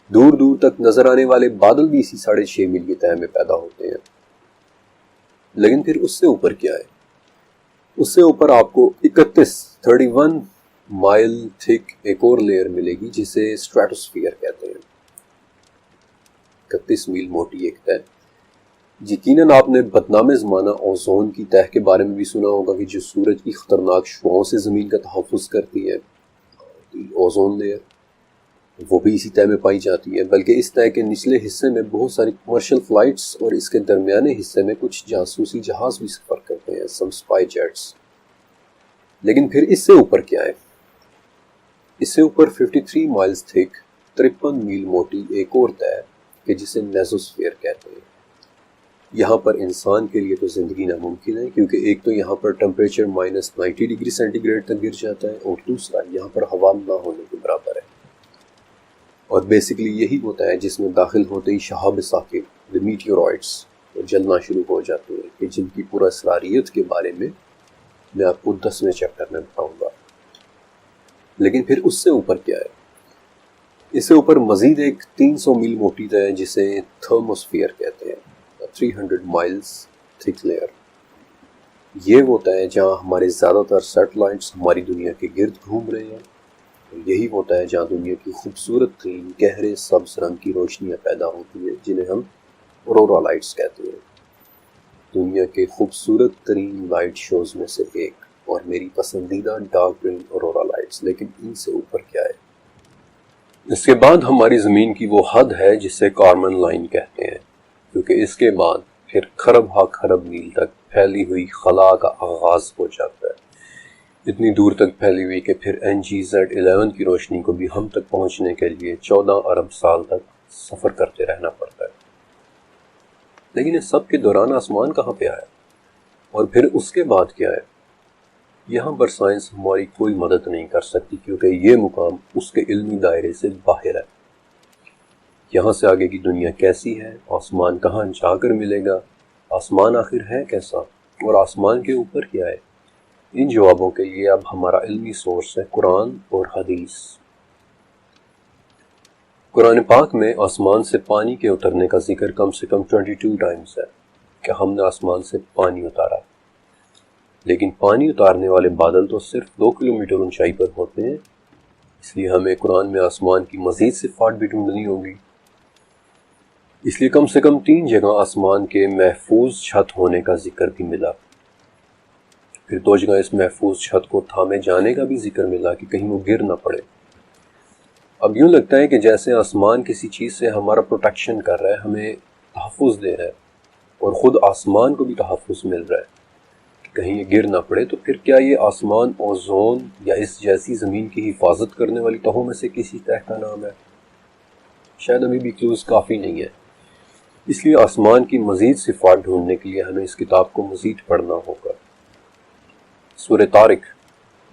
دور دور تک نظر آنے والے بادل بھی اسی 6.5 میل کی تہ میں پیدا ہوتے ہیں۔ لیکن پھر اس سے اوپر کیا ہے؟ اس سے اوپر آپ کو 31 مائل تھک ایک اور لیئر ملے گی جسے اسٹریٹوسفیئر کہتے ہیں، 31 میل موٹی ایک تہ۔ یقیناً آپ نے بدنام زمانہ اوزون کی تہ کے بارے میں بھی سنا ہوگا کہ جو سورج کی خطرناک شعاعوں سے زمین کا تحفظ کرتی ہے، اوزون لیئر، وہ بھی اسی تہ میں پائی جاتی ہے۔ بلکہ اس تہ کے نچلے حصے میں بہت ساری کمرشل فلائٹس اور اس کے درمیانے حصے میں کچھ جاسوسی جہاز بھی سفر کرتے ہیں، سم اسپائی جیٹس۔ لیکن پھر اس سے اوپر کیا ہے؟ اس سے اوپر 53 مائلز تھک 53 میل موٹی ایک اور تہ کہ جسے میزوسفیئر کہتے ہیں۔ یہاں پر انسان کے لیے تو زندگی ناممکن ہے، کیونکہ ایک تو یہاں پر ٹمپریچر -90 ڈگری سینٹی گریڈ تک گر جاتا ہے، اور دوسرا یہاں پر ہوا نہ ہونے کے برابر ہے۔ اور بیسیکلی یہی ہوتا ہے جس میں داخل ہوتے ہی شہاب ثاقب، دی میٹیورائٹس، جلنا شروع ہو جاتے ہیں، کہ جن کی پورا اسراریت کے بارے میں آپ کو 10ویں چیپٹر میں بتاؤں گا۔ لیکن پھر اس سے اوپر کیا ہے؟ اس سے اوپر مزید ایک 300 میل موٹی تہ ہے جسے تھرموسفیئر کہتے ہیں، 300 مائلز تھک لیئر۔ یہ وہ تہ ہے جہاں ہمارے زیادہ تر سیٹلائٹس ہماری دنیا کے گرد گھوم رہے ہیں، اور یہی ہوتا ہے جہاں دنیا کی خوبصورت ترین گہرے سبز رنگ کی روشنیاں پیدا ہوتی ہیں، جنہیں ہم اورورا لائٹس کہتے ہیں۔ دنیا کے خوبصورت ترین لائٹ شوز میں سے ایک، اور میری پسندیدہ ڈارک گرین اورورا لائٹس۔ لیکن ان سے اوپر کیا ہے؟ اس کے بعد ہماری زمین کی وہ حد ہے جسے کارمن لائن کہتے ہیں، کیونکہ اس کے بعد پھر خرب ہا خرب میل تک پھیلی ہوئی خلا کا آغاز ہو جاتا ہے، اتنی دور تک پھیلی ہوئی کہ پھر NGZ-11 کی روشنی کو بھی ہم تک پہنچنے کے لیے 14 ارب سال تک سفر کرتے رہنا پڑتا ہے۔ لیکن اس سب کے دوران آسمان کہاں پہ آیا؟ اور پھر اس کے بعد کیا ہے؟ یہاں پر سائنس ہماری کوئی مدد نہیں کر سکتی، کیونکہ یہ مقام اس کے علمی دائرے سے باہر ہے۔ یہاں سے آگے کی دنیا کیسی ہے؟ آسمان کہاں جا کر ملے گا؟ آسمان آخر ہے کیسا؟ اور آسمان کے اوپر کیا ہے؟ ان جوابوں کے لیے اب ہمارا علمی سورس ہے قرآن اور حدیث۔ قرآن پاک میں آسمان سے پانی کے اترنے کا ذکر کم سے کم 22 ٹائمز ہے کہ ہم نے آسمان سے پانی اتارا، لیکن پانی اتارنے والے بادل تو صرف 2 کلومیٹر اونچائی پر ہوتے ہیں، اس لیے ہمیں قرآن میں آسمان کی مزید صفات بھی ڈھونڈنی ہوگی۔ اس لیے کم سے کم 3 جگہ آسمان کے محفوظ چھت ہونے کا ذکر بھی ملا، پھر 2 جگہ اس محفوظ چھت کو تھامے جانے کا بھی ذکر ملا کہ کہیں وہ گر نہ پڑے۔ اب یوں لگتا ہے کہ جیسے آسمان کسی چیز سے ہمارا پروٹیکشن کر رہا ہے، ہمیں تحفظ دے رہا ہے، اور خود آسمان کو بھی تحفظ مل رہا ہے کہ کہیں یہ گر نہ پڑے۔ تو پھر کیا یہ آسمان اوزون یا اس جیسی زمین کی حفاظت کرنے والی تہوں میں سے کسی تہ کا نام ہے؟ شاید ابھی بھی کلوز کافی نہیں ہے، اس لیے آسمان کی مزید صفات ڈھونڈنے کے لیے ہمیں اس کتاب کو مزید پڑھنا ہوگا۔ سورہ طارق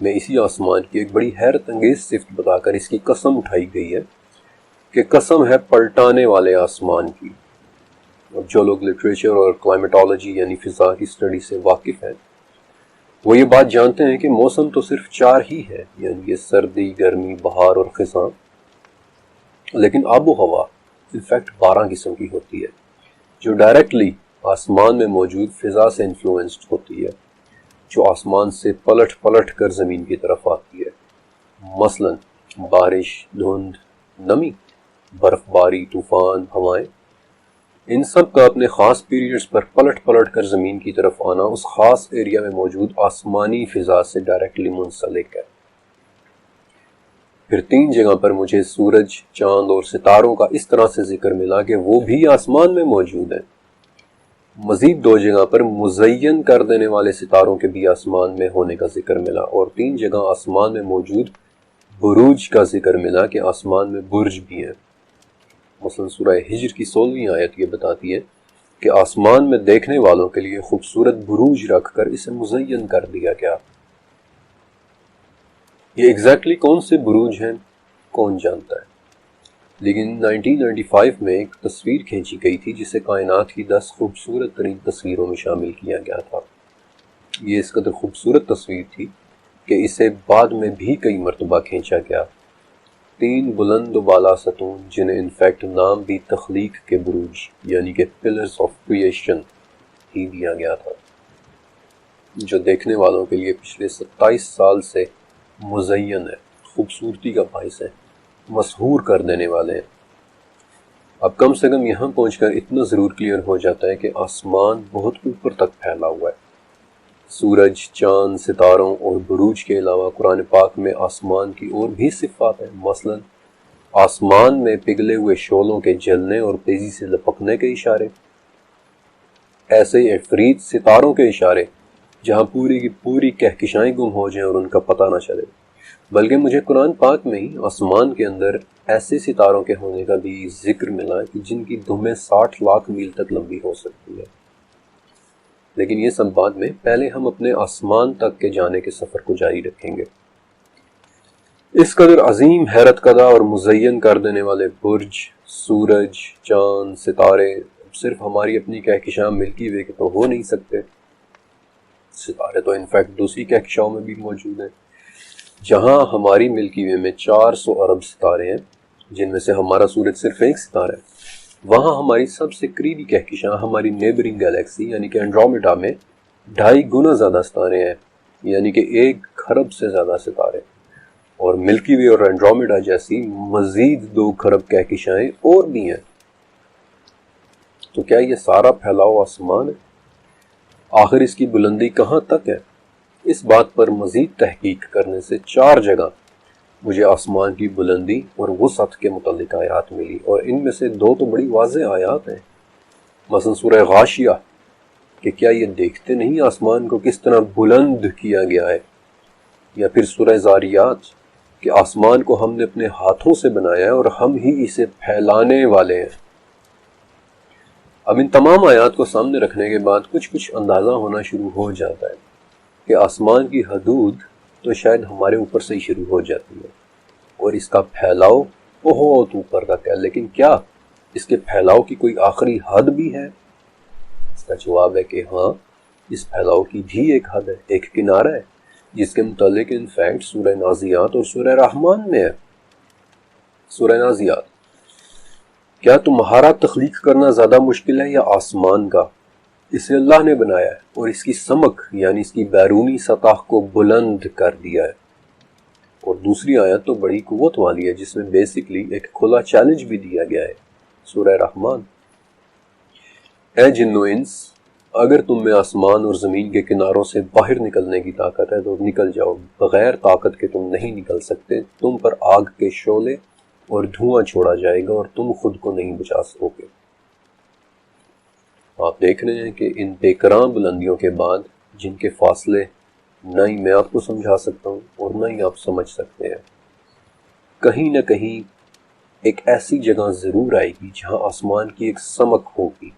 میں اسی آسمان کی ایک بڑی حیرت انگیز صفت بتا کر اس کی قسم اٹھائی گئی ہے کہ قسم ہے پلٹانے والے آسمان کی۔ اور جو لوگ لٹریچر اور کلائمیٹالوجی یعنی فضا کی اسٹڈی سے واقف ہیں، وہ یہ بات جانتے ہیں کہ موسم تو صرف 4 ہی ہے، یعنی یہ سردی، گرمی، بہار اور خزاں، لیکن آب و ہوا انفیکٹ 12 قسم کی ہوتی ہے جو ڈائریکٹلی آسمان میں موجود فضا سے انفلوئنسڈ ہوتی ہے، جو آسمان سے پلٹ پلٹ کر زمین کی طرف آتی ہے، مثلا بارش، دھند، نمی، برف باری، طوفان، ہوائیں۔ ان سب کا اپنے خاص پیریڈز پر پلٹ پلٹ کر زمین کی طرف آنا اس خاص ایریا میں موجود آسمانی فضا سے ڈائریکٹلی منسلک ہے۔ پھر 3 جگہ پر مجھے سورج، چاند اور ستاروں کا اس طرح سے ذکر ملا کہ وہ بھی آسمان میں موجود ہیں۔ مزید 2 جگہ پر مزین کر دینے والے ستاروں کے بھی آسمان میں ہونے کا ذکر ملا، اور 3 جگہ آسمان میں موجود بروج کا ذکر ملا کہ آسمان میں برج بھی ہیں۔ مثلا سورہ ہجر کی 16ویں آیت یہ بتاتی ہے کہ آسمان میں دیکھنے والوں کے لیے خوبصورت بروج رکھ کر اسے مزین کر دیا گیا۔ یہ ایگزیکٹلی کون سے بروج ہیں کون جانتا ہے، لیکن 1995 میں ایک تصویر کھینچی گئی تھی جسے کائنات کی 10 خوبصورت ترین تصویروں میں شامل کیا گیا تھا۔ یہ اس قدر خوبصورت تصویر تھی کہ اسے بعد میں بھی کئی مرتبہ کھینچا گیا۔ 3 بلند و بالا ستون جنہیں انفیکٹ نام بھی تخلیق کے بروج یعنی کہ پلرز آف کریشن ہی دیا گیا تھا، جو دیکھنے والوں کے لیے پچھلے 27 سال سے مزین ہے، خوبصورتی کا باعث ہے، مسحور کر دینے والے ہیں۔ اب کم سے کم یہاں پہنچ کر اتنا ضرور کلیئر ہو جاتا ہے کہ آسمان بہت اوپر تک پھیلا ہوا ہے۔ سورج، چاند، ستاروں اور بروج کے علاوہ قرآن پاک میں آسمان کی اور بھی صفات ہیں، مثلا آسمان میں پگھلے ہوئے شعلوں کے جلنے اور تیزی سے لپکنے کے اشارے، ایسے ہی عفریت ستاروں کے اشارے جہاں پوری کی پوری کہکشائیں گم ہو جائیں اور ان کا پتہ نہ چلے، بلکہ مجھے قرآن پاک میں ہی آسمان کے اندر ایسے ستاروں کے ہونے کا بھی ذکر ملا کہ جن کی دھمیں 60 لاکھ میل تک لمبی ہو سکتی ہے۔ لیکن یہ سب بعد میں، پہلے ہم اپنے آسمان تک کے جانے کے سفر کو جاری رکھیں گے۔ اس قدر عظیم، حیرت کدہ اور مزین کر دینے والے برج، سورج، چاند، ستارے صرف ہماری اپنی کہکشاں ملکی وے کے تو ہو نہیں سکتے۔ ستارے تو انفیکٹ دوسری کہکشاؤں میں بھی موجود ہیں۔ جہاں ہماری ملکی وے میں 400 ارب ستارے ہیں، جن میں سے ہمارا سورج صرف ایک ستارہ ہے، وہاں ہماری سب سے قریبی کہکشاں ہماری نیبرنگ گیلیکسی یعنی کہ اینڈرومیڈا میں 2.5 گنا زیادہ ستارے ہیں، یعنی کہ 1 خرب سے زیادہ ستارے، اور ملکی وے اور اینڈرومیڈا جیسی مزید 2 خرب کہکشائیں اور بھی ہیں۔ تو کیا یہ سارا پھیلاؤ آسمان ہے؟ آخر اس کی بلندی کہاں تک ہے؟ اس بات پر مزید تحقیق کرنے سے 4 جگہ مجھے آسمان کی بلندی اور وسعت کے متعلق آیات ملی، اور ان میں سے 2 تو بڑی واضح آیات ہیں، مثلا سورہ غاشیہ کہ کیا یہ دیکھتے نہیں آسمان کو کس طرح بلند کیا گیا ہے، یا پھر سورہ ذاریات کہ آسمان کو ہم نے اپنے ہاتھوں سے بنایا ہے اور ہم ہی اسے پھیلانے والے ہیں۔ اب ان تمام آیات کو سامنے رکھنے کے بعد کچھ اندازہ ہونا شروع ہو جاتا ہے کہ آسمان کی حدود تو شاید ہمارے اوپر سے ہی شروع ہو جاتی ہے، اور اس کا پھیلاؤ بہت اوپر تک ہے، لیکن کیا اس کے پھیلاؤ کی کوئی آخری حد بھی ہے؟ اس کا جواب ہے کہ ہاں، اس پھیلاؤ کی بھی ایک حد ہے، ایک کنارہ ہے، جس کے متعلق انفیکٹ سورہ نازیات اور سورہ رحمان میں ہے۔ سورہ نازیات: کیا تمہارا تخلیق کرنا زیادہ مشکل ہے یا آسمان کا؟ اسے اللہ نے بنایا ہے اور اس کی سمک یعنی اس کی بیرونی سطح کو بلند کر دیا ہے۔ اور دوسری آیت تو بڑی قوت والی ہے جس میں بیسیکلی ایک کھلا چیلنج بھی دیا گیا ہے، سورہ رحمان: اے جن و انس، اگر تم میں آسمان اور زمین کے کناروں سے باہر نکلنے کی طاقت ہے تو نکل جاؤ، بغیر طاقت کے تم نہیں نکل سکتے، تم پر آگ کے شعلے اور دھواں چھوڑا جائے گا اور تم خود کو نہیں بچا سکو گے۔ آپ دیکھ رہے ہیں کہ ان بے کرام بلندیوں کے بعد، جن کے فاصلے نہ ہی میں آپ کو سمجھا سکتا ہوں اور نہ ہی آپ سمجھ سکتے ہیں، کہیں نہ کہیں ایک ایسی جگہ ضرور آئے گی جہاں آسمان کی ایک سمک ہوگی،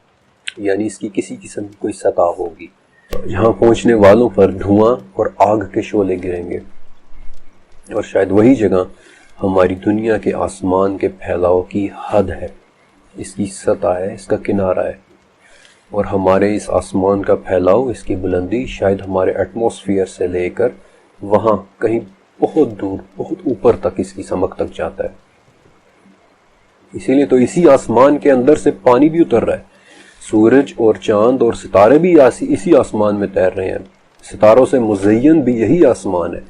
یعنی اس کی کسی قسم کی کوئی سطح ہوگی، جہاں پہنچنے والوں پر دھواں اور آگ کے شعلے گریں گے، اور شاید وہی جگہ ہماری دنیا کے آسمان کے پھیلاؤ کی حد ہے، اس کی سطح ہے، اس کا کنارہ ہے، اور ہمارے اس آسمان کا پھیلاؤ، اس کی بلندی شاید ہمارے ایٹماسفیئر سے لے کر وہاں کہیں بہت دور، بہت اوپر تک اس کی سمک تک جاتا ہے۔ اسی لیے تو اسی آسمان کے اندر سے پانی بھی اتر رہا ہے، سورج اور چاند اور ستارے بھی اسی آسمان میں تیر رہے ہیں، ستاروں سے مزین بھی یہی آسمان ہے۔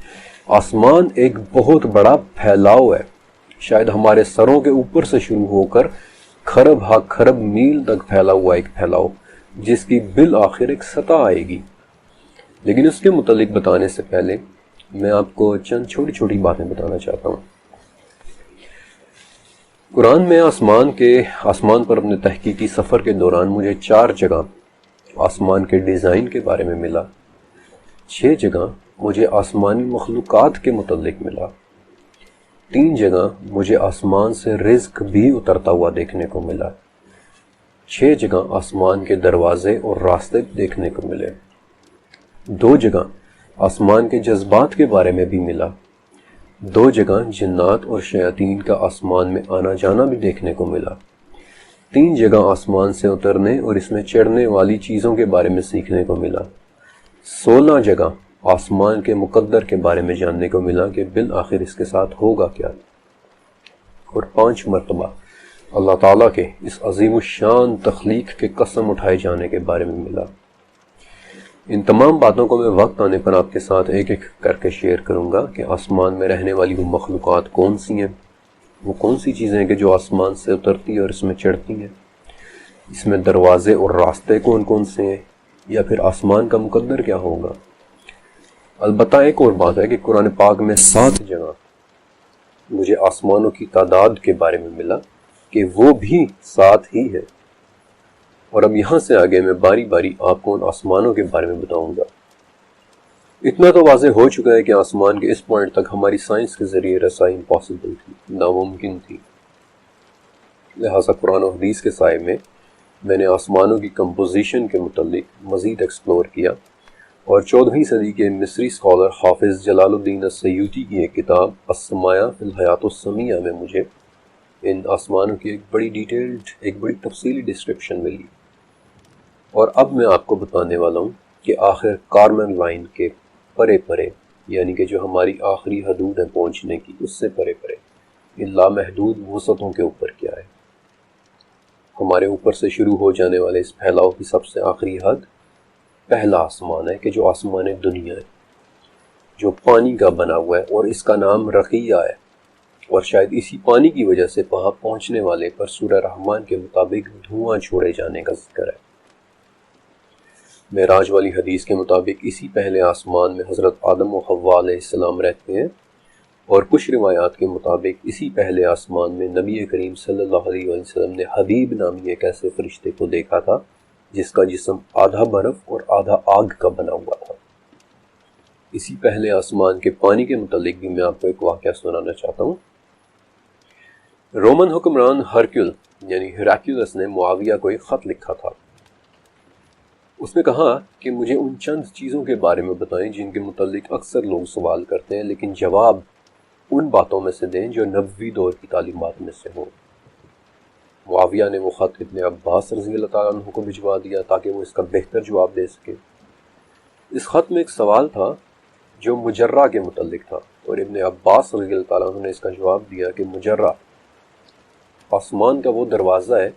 آسمان ایک بہت بڑا پھیلاؤ ہے، شاید ہمارے سروں کے اوپر سے شروع ہو کر کھرب ہا کھرب میل تک پھیلا ہوا ایک پھیلاؤ، جس کی بالآخر ایک سطح آئے گی۔ لیکن اس کے متعلق بتانے سے پہلے میں آپ کو چند چھوٹی چھوٹی باتیں بتانا چاہتا ہوں۔ قرآن میں آسمان پر اپنے تحقیقی سفر کے دوران مجھے 4 جگہ آسمان کے ڈیزائن کے بارے میں ملا، 6 جگہ مجھے آسمانی مخلوقات کے متعلق ملا، 3 جگہ مجھے آسمان سے رزق بھی اترتا ہوا دیکھنے کو ملا، 6 جگہ آسمان کے دروازے اور راستے دیکھنے کو ملے، 2 جگہ آسمان کے جذبات کے بارے میں بھی ملا، 2 جگہ جنات اور شیاطین کا آسمان میں آنا جانا بھی دیکھنے کو ملا، 3 جگہ آسمان سے اترنے اور اس میں چڑھنے والی چیزوں کے بارے میں سیکھنے کو ملا، 16 جگہ آسمان کے مقدر کے بارے میں جاننے کو ملا کہ بالآخر اس کے ساتھ ہوگا کیا، اور 5 مرتبہ اللہ تعالیٰ کے اس عظیم الشان تخلیق کے قسم اٹھائے جانے کے بارے میں ملا۔ ان تمام باتوں کو میں وقت آنے پر آپ کے ساتھ ایک ایک کر کے شیئر کروں گا کہ آسمان میں رہنے والی وہ مخلوقات کون سی ہیں، وہ کون سی چیزیں ہیں کہ جو آسمان سے اترتی ہیں اور اس میں چڑھتی ہیں، اس میں دروازے اور راستے کون کون سے ہیں، یا پھر آسمان کا مقدر کیا ہوگا۔ البتہ ایک اور بات ہے کہ قرآن پاک میں 7 جگہ مجھے آسمانوں کی تعداد کے بارے میں ملا کہ وہ بھی 7 ہی ہے، اور اب یہاں سے آگے میں باری باری آپ کو ان آسمانوں کے بارے میں بتاؤں گا۔ اتنا تو واضح ہو چکا ہے کہ آسمان کے اس پوائنٹ تک ہماری سائنس کے ذریعے رسائی امپاسبل تھی، ناممکن تھی، لہٰذا قرآن و حدیث کے سائے میں نے آسمانوں کی کمپوزیشن کے متعلق مزید ایکسپلور کیا، اور 14ویں صدی کے مصری اسکالر حافظ جلال الدین السیوطی کی ایک کتاب السماء فی الحیاۃ السمیہ میں مجھے ان آسمانوں کی ایک بڑی تفصیلی ڈسکرپشن ملی، اور اب میں آپ کو بتانے والا ہوں کہ آخر کارمن لائن کے پرے پرے، یعنی کہ جو ہماری آخری حدود ہے پہنچنے کی، اس سے پرے پرے ان لامحدود وسعتوں کے اوپر کیا ہے۔ ہمارے اوپر سے شروع ہو جانے والے اس پھیلاؤ کی سب سے آخری حد پہلا آسمان ہے کہ جو آسمان دنیا ہے، جو پانی کا بنا ہوا ہے، اور اس کا نام رقیہ ہے، اور شاید اسی پانی کی وجہ سے وہاں پہنچنے والے پر سورہ رحمان کے مطابق دھواں چھوڑے جانے کا ذکر ہے۔ معراج والی حدیث کے مطابق اسی پہلے آسمان میں حضرت آدم و حوا علیہ السلام رہتے ہیں، اور کچھ روایات کے مطابق اسی پہلے آسمان میں نبی کریم صلی اللہ علیہ وسلم نے حبیب نامی ایک ایسے فرشتے کو دیکھا تھا جس کا جسم آدھا برف اور آدھا آگ کا بنا ہوا تھا۔ اسی پہلے آسمان کے پانی کے متعلق بھی میں آپ کو ایک واقعہ سنانا چاہتا ہوں۔ رومن حکمران ہرکیول یعنی ہیراکلیوس نے معاویہ کو ایک خط لکھا تھا۔ اس نے کہا کہ مجھے ان چند چیزوں کے بارے میں بتائیں جن کے متعلق اکثر لوگ سوال کرتے ہیں، لیکن جواب ان باتوں میں سے دیں جو نبوی دور کی تعلیمات میں سے ہوں۔ معاویہ نے وہ خط ابن عباس رضی اللہ تعالیٰ عنہ کو بھجوا دیا تاکہ وہ اس کا بہتر جواب دے سکے۔ اس خط میں ایک سوال تھا جو مجرہ کے متعلق تھا، اور ابن عباس رضی اللہ تعالیٰ عنہ نے اس کا جواب دیا کہ مجرہ آسمان کا وہ دروازہ ہے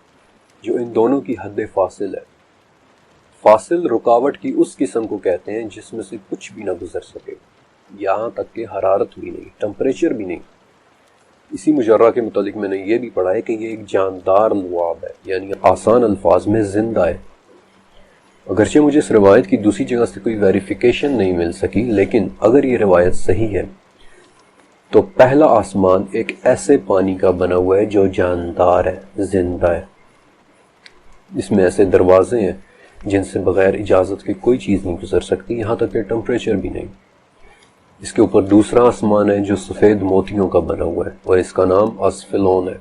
جو ان دونوں کی حد فاصل ہے۔ فاصل رکاوٹ کی اس قسم کو کہتے ہیں جس میں سے کچھ بھی نہ گزر سکے، یہاں تک کہ حرارت بھی نہیں، ٹمپریچر بھی نہیں۔ اسی مجرہ کے متعلق میں نے یہ بھی پڑھا ہے کہ یہ ایک جاندار لعاب ہے، یعنی آسان الفاظ میں زندہ ہے۔ اگرچہ مجھے اس روایت کی دوسری جگہ سے کوئی ویریفیکیشن نہیں مل سکی، لیکن اگر یہ روایت صحیح ہے تو پہلا آسمان ایک ایسے پانی کا بنا ہوا ہے جو جاندار ہے، زندہ ہے۔ اس میں ایسے دروازے ہیں جن سے بغیر اجازت کے کوئی چیز نہیں گزر سکتی، یہاں تک کہ ٹمپریچر بھی نہیں۔ اس کے اوپر دوسرا آسمان ہے جو سفید موتیوں کا بنا ہوا ہے، اور اس کا نام اسفلون ہے۔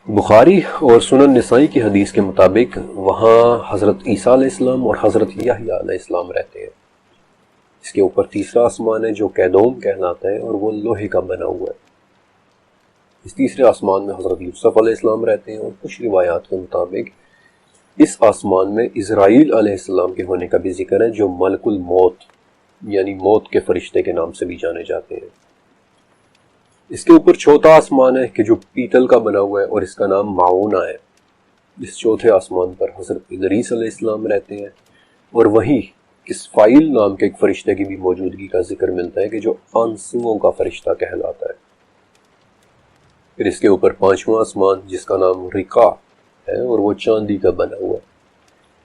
بخاری اور سنن نسائی کی حدیث کے مطابق وہاں حضرت عیسیٰ علیہ السلام اور حضرت یحییٰ علیہ السلام رہتے ہیں۔ اس کے اوپر تیسرا آسمان ہے جو کیدوم کہلاتا ہے، اور وہ لوہے کا بنا ہوا ہے۔ اس تیسرے آسمان میں حضرت یوسف علیہ السلام رہتے ہیں، اور کچھ روایات کے مطابق اس آسمان میں اسرائیل علیہ السلام کے ہونے کا بھی ذکر ہے جو ملک الموت یعنی موت کے فرشتے کے نام سے بھی جانے جاتے ہیں۔ اس کے اوپر چوتھا آسمان ہے کہ جو پیتل کا بنا ہوا ہے اور اس کا نام معونہ ہے۔ اس چوتھے آسمان پر حضرت ادریس علیہ السلام رہتے ہیں، اور وہیں اسرافیل نام کے ایک فرشتے کی بھی موجودگی کا ذکر ملتا ہے کہ جو آنسوؤں کا فرشتہ کہلاتا ہے۔ پھر اس کے اوپر پانچواں آسمان جس کا نام رقا ہے اور وہ چاندی کا بنا ہوا ہے۔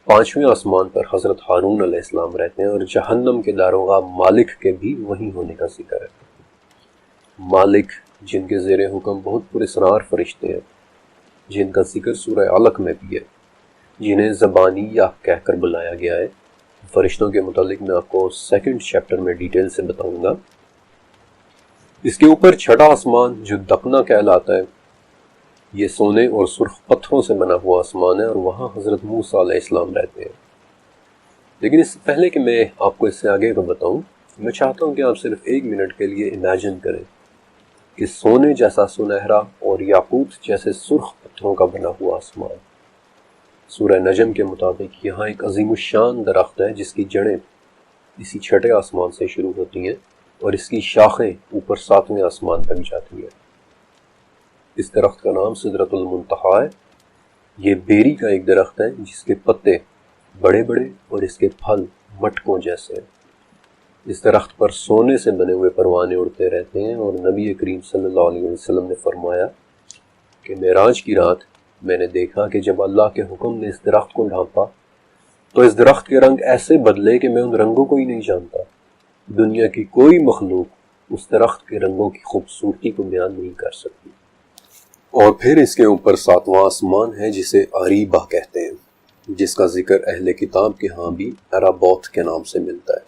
پانچویں آسمان پر حضرت ہارون علیہ السلام رہتے ہیں، اور جہنم کے داروغہ مالک کے بھی وہیں ہونے کا ذکر ہے۔ مالک جن کے زیر حکم بہت پراسرار فرشتے ہیں، جن کا ذکر سورہ علق میں بھی ہے، جنہیں زبانیہ کہہ کر بلایا گیا ہے۔ فرشتوں کے متعلق میں آپ کو سیکنڈ چیپٹر میں ڈیٹیل سے بتاؤں گا۔ اس کے اوپر چھٹا آسمان جو دقنا کہلاتا ہے، یہ سونے اور سرخ پتھروں سے بنا ہوا آسمان ہے، اور وہاں حضرت موسیٰ علیہ السلام رہتے ہیں۔ لیکن اس سے پہلے کہ میں آپ کو اس سے آگے کا بتاؤں، میں چاہتا ہوں کہ آپ صرف 1 منٹ کے لیے امیجن کریں کہ سونے جیسا سنہرا اور یاقوت جیسے سرخ پتھروں کا بنا ہوا آسمان۔ سورہ نجم کے مطابق یہاں ایک عظیم الشان درخت ہے جس کی جڑیں اسی چھٹے آسمان سے شروع ہوتی ہیں اور اس کی شاخیں اوپر 7ویں آسمان تک جاتی ہیں۔ اس درخت کا نام سدرۃ المنتہا ہے۔ یہ بیری کا ایک درخت ہے جس کے پتے بڑے بڑے اور اس کے پھل مٹکوں جیسے ہیں۔ اس درخت پر سونے سے بنے ہوئے پروانے اڑتے رہتے ہیں، اور نبی کریم صلی اللہ علیہ وسلم نے فرمایا کہ معراج کی رات میں نے دیکھا کہ جب اللہ کے حکم نے اس درخت کو ڈھانپا تو اس درخت کے رنگ ایسے بدلے کہ میں ان رنگوں کو ہی نہیں جانتا۔ دنیا کی کوئی مخلوق اس درخت کے رنگوں کی خوبصورتی کو بیان نہیں کر سکتی۔ اور پھر اس کے اوپر 7واں آسمان ہے جسے اریبہ کہتے ہیں، جس کا ذکر اہل کتاب کے ہاں بھی ارابوت کے نام سے ملتا ہے۔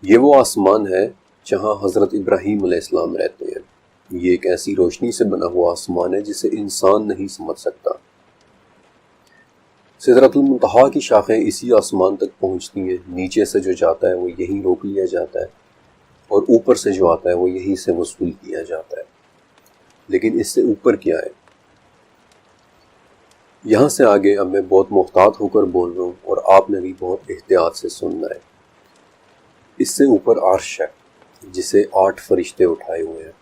یہ وہ آسمان ہے جہاں حضرت ابراہیم علیہ السلام رہتے ہیں۔ یہ ایک ایسی روشنی سے بنا ہوا آسمان ہے جسے انسان نہیں سمجھ سکتا۔ سدرۃ المنتہا کی شاخیں اسی آسمان تک پہنچتی ہیں، نیچے سے جو جاتا ہے وہ یہیں روک لیا جاتا ہے، اور اوپر سے جو آتا ہے وہ یہیں سے وصول کیا جاتا ہے۔ لیکن اس سے اوپر کیا ہے؟ یہاں سے آگے اب میں بہت محتاط ہو کر بول رہا ہوں، اور آپ نے بھی بہت احتیاط سے سننا ہے۔ اس سے اوپر عرش ہے جسے 8 فرشتے اٹھائے ہوئے ہیں۔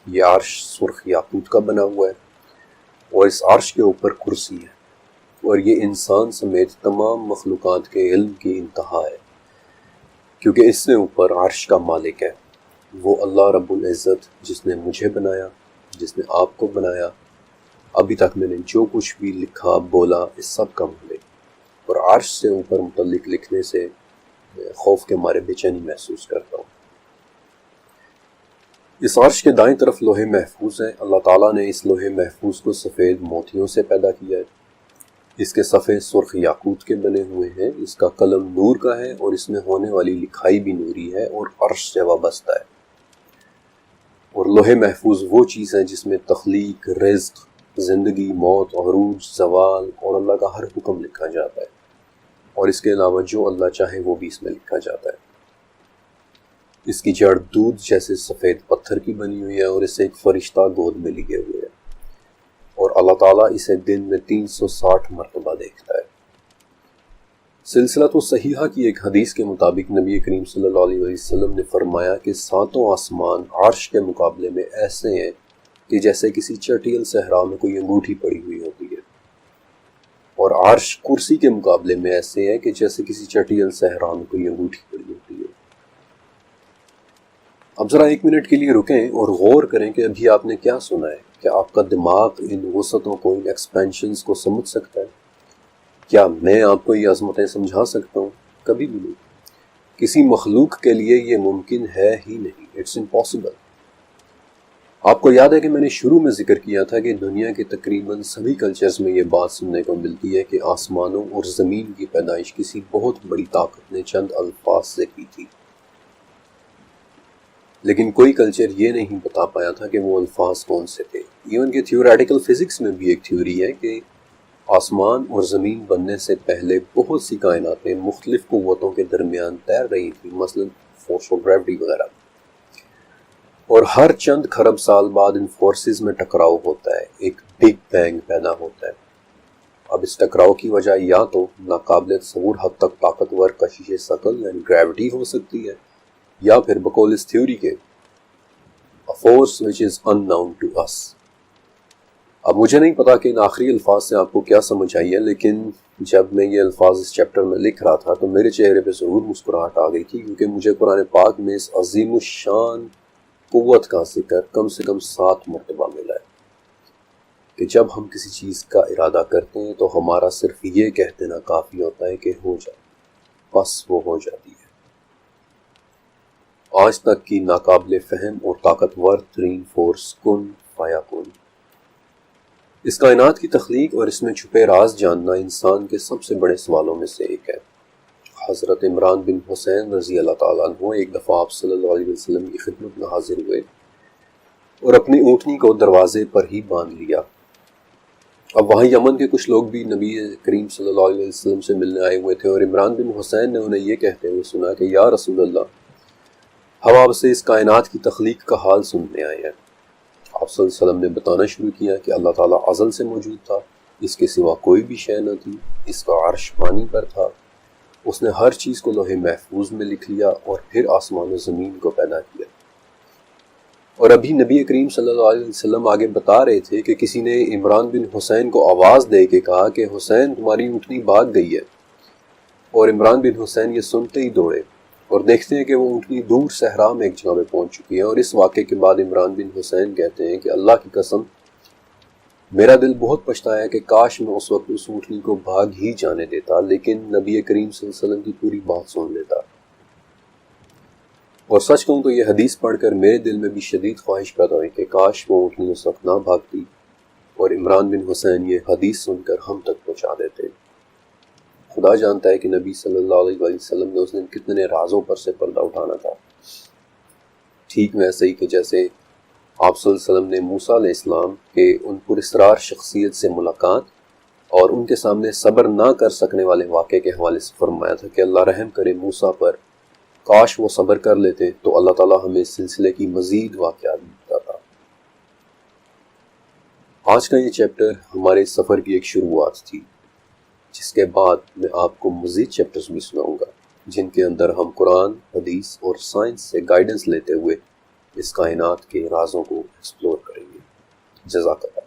یہ عرش سرخ یاقوت کا بنا ہوا ہے، اور اس عرش کے اوپر کرسی ہے، اور یہ انسان سمیت تمام مخلوقات کے علم کی انتہا ہے، کیونکہ اس سے اوپر عرش کا مالک ہے، وہ اللہ رب العزت جس نے مجھے بنایا، جس نے آپ کو بنایا۔ ابھی تک میں نے جو کچھ بھی لکھا بولا اس سب کا مالک، اور عرش سے اوپر متعلق لکھنے سے خوف کے مارے بے چینی محسوس کرتا ہوں۔ اس عرش کے دائیں طرف لوح محفوظ ہے۔ اللہ تعالیٰ نے اس لوح محفوظ کو سفید موتیوں سے پیدا کیا ہے۔ اس کے صفحے سرخ یاقوت کے بنے ہوئے ہیں، اس کا قلم نور کا ہے، اور اس میں ہونے والی لکھائی بھی نوری ہے اور عرش سے وابستہ ہے۔ اور لوح محفوظ وہ چیز ہے جس میں تخلیق، رزق، زندگی، موت، عروج، زوال اور اللہ کا ہر حکم لکھا جاتا ہے، اور اس کے علاوہ جو اللہ چاہے وہ بھی اس میں لکھا جاتا ہے۔ اس کی جڑ دودھ جیسے سفید پتھر کی بنی ہوئی ہے، اور اسے ایک فرشتہ گود میں لیے ہوئے ہے، اور اللہ تعالیٰ اسے دن میں 360 مرتبہ دیکھتا ہے۔ سلسلۃ صحیحہ کی ایک حدیث کے مطابق نبی کریم صلی اللہ علیہ وسلم نے فرمایا کہ 7 آسمان عرش کے مقابلے میں ایسے ہیں کہ جیسے کسی چٹیل صحرا میں کوئی انگوٹھی پڑی ہوئی ہوتی ہے، اور عرش کرسی کے مقابلے میں ایسے ہے کہ جیسے کسی چٹیل صحرا میں کوئی انگوٹھی پڑی ہوتی ہے۔ اب ذرا 1 منٹ کے لیے رکیں اور غور کریں کہ ابھی آپ نے کیا سنا ہے۔ کیا آپ کا دماغ ان وسعتوں کو، ان ایکسپینشنز کو سمجھ سکتا ہے؟ کیا میں آپ کو یہ عظمتیں سمجھا سکتا ہوں؟ کبھی بھی نہیں۔ کسی مخلوق کے لیے یہ ممکن ہے ہی نہیں، اٹس امپاسبل۔ آپ کو یاد ہے کہ میں نے شروع میں ذکر کیا تھا کہ دنیا کے تقریباً سبھی کلچرز میں یہ بات سننے کو ملتی ہے کہ آسمانوں اور زمین کی پیدائش کسی بہت بڑی طاقت نے چند الفاظ سے کی تھی، لیکن کوئی کلچر یہ نہیں بتا پایا تھا کہ وہ الفاظ کون سے تھے۔ ایون کہ تھیوریٹیکل فزکس میں بھی ایک تھیوری ہے کہ آسمان اور زمین بننے سے پہلے بہت سی کائناتیں مختلف قوتوں کے درمیان تیر رہی تھیں، مثلا فورس آف گریوٹی وغیرہ، اور ہر چند خرب سال بعد ان فورسز میں ٹکراؤ ہوتا ہے، ایک بگ بینگ پیدا ہوتا ہے۔ اب اس ٹکراؤ کی وجہ یا تو ناقابل تصور حد تک طاقتور کشش ثقل یعنی گریوٹی ہو سکتی ہے، یا پھر بقول اس تھیوری کے force which is unknown to us. اب مجھے نہیں پتا کہ ان آخری الفاظ سے آپ کو کیا سمجھ آئی ہے، لیکن جب میں یہ الفاظ اس چیپٹر میں لکھ رہا تھا تو میرے چہرے پہ ضرور مسکراہٹ آ گئی تھی، کیونکہ مجھے قرآن پاک میں اس عظیم الشان قوت کا ذکر کم سے کم 7 مرتبہ ملا ہے کہ جب ہم کسی چیز کا ارادہ کرتے ہیں تو ہمارا صرف یہ کہہ دینا کافی ہوتا ہے کہ ہو جائے، بس وہ ہو جاتی ہے۔ آج تک کی ناقابل فہم اور طاقتور ترین فورس کن فیکون۔ اس کائنات کی تخلیق اور اس میں چھپے راز جاننا انسان کے سب سے بڑے سوالوں میں سے ایک ہے۔ حضرت عمران بن حسین رضی اللہ تعالیٰ عنہ ایک دفعہ آپ صلی اللہ علیہ وسلم کی خدمت میں حاضر ہوئے اور اپنی اونٹنی کو دروازے پر ہی باندھ لیا۔ اب وہاں یمن کے کچھ لوگ بھی نبی کریم صلی اللہ علیہ وسلم سے ملنے آئے ہوئے تھے، اور عمران بن حسین نے انہیں یہ کہتے ہوئے سنا کہ یا رسول اللہ، ہم آپ سے اس کائنات کی تخلیق کا حال سننے آئے ہیں۔ آپ صلی اللہ علیہ وسلم نے بتانا شروع کیا کہ اللہ تعالیٰ ازل سے موجود تھا، اس کے سوا کوئی بھی شے نہ تھی، اس کا عرش پانی پر تھا، اس نے ہر چیز کو لوح محفوظ میں لکھ لیا اور پھر آسمان و زمین کو پیدا کیا۔ اور ابھی نبی کریم صلی اللہ علیہ وسلم آگے بتا رہے تھے کہ کسی نے عمران بن حسین کو آواز دے کے کہا کہ حسین تمہاری اونٹنی بھاگ گئی ہے، اور عمران بن حسین یہ سنتے ہی دوڑے اور دیکھتے ہیں کہ وہ اونٹنی دور صحرا میں ایک جگہ پہ پہنچ چکی ہے۔ اور اس واقعے کے بعد عمران بن حسین کہتے ہیں کہ اللہ کی قسم، میرا دل بہت پچھتایا کہ کاش میں اس وقت اس اونٹنی کو بھاگ ہی جانے دیتا، لیکن نبی کریم صلی اللہ علیہ وسلم کی پوری بات سن لیتا۔ اور سچ کہوں تو یہ حدیث پڑھ کر میرے دل میں بھی شدید خواہش پیدا ہوئی کہ کاش وہ اونٹنی اس وقت نہ بھاگتی اور عمران بن حسین یہ حدیث سن کر ہم تک پہنچا دیتے۔ خدا جانتا ہے کہ نبی صلی اللہ علیہ وسلم نے اس دن کتنے رازوں پر سے پردہ اٹھانا تھا۔ ٹھیک ویسے ہی کہ جیسے آپ صلی اللہ علیہ وسلم نے موسیٰ علیہ السلام کے ان پراسرار شخصیت سے ملاقات اور ان کے سامنے صبر نہ کر سکنے والے واقعے کے حوالے سے فرمایا تھا کہ اللہ رحم کرے موسیٰ پر، کاش وہ صبر کر لیتے تو اللہ تعالیٰ ہمیں اس سلسلے کی مزید واقعات بتاتا۔ آج کا یہ چیپٹر ہمارے سفر کی ایک شروعات تھی، جس کے بعد میں آپ کو مزید چیپٹرز بھی سناؤں گا، جن کے اندر ہم قرآن، حدیث اور سائنس سے گائیڈنس لیتے ہوئے اس کائنات کے رازوں کو ایکسپلور کریں گے۔ جزاک اللہ۔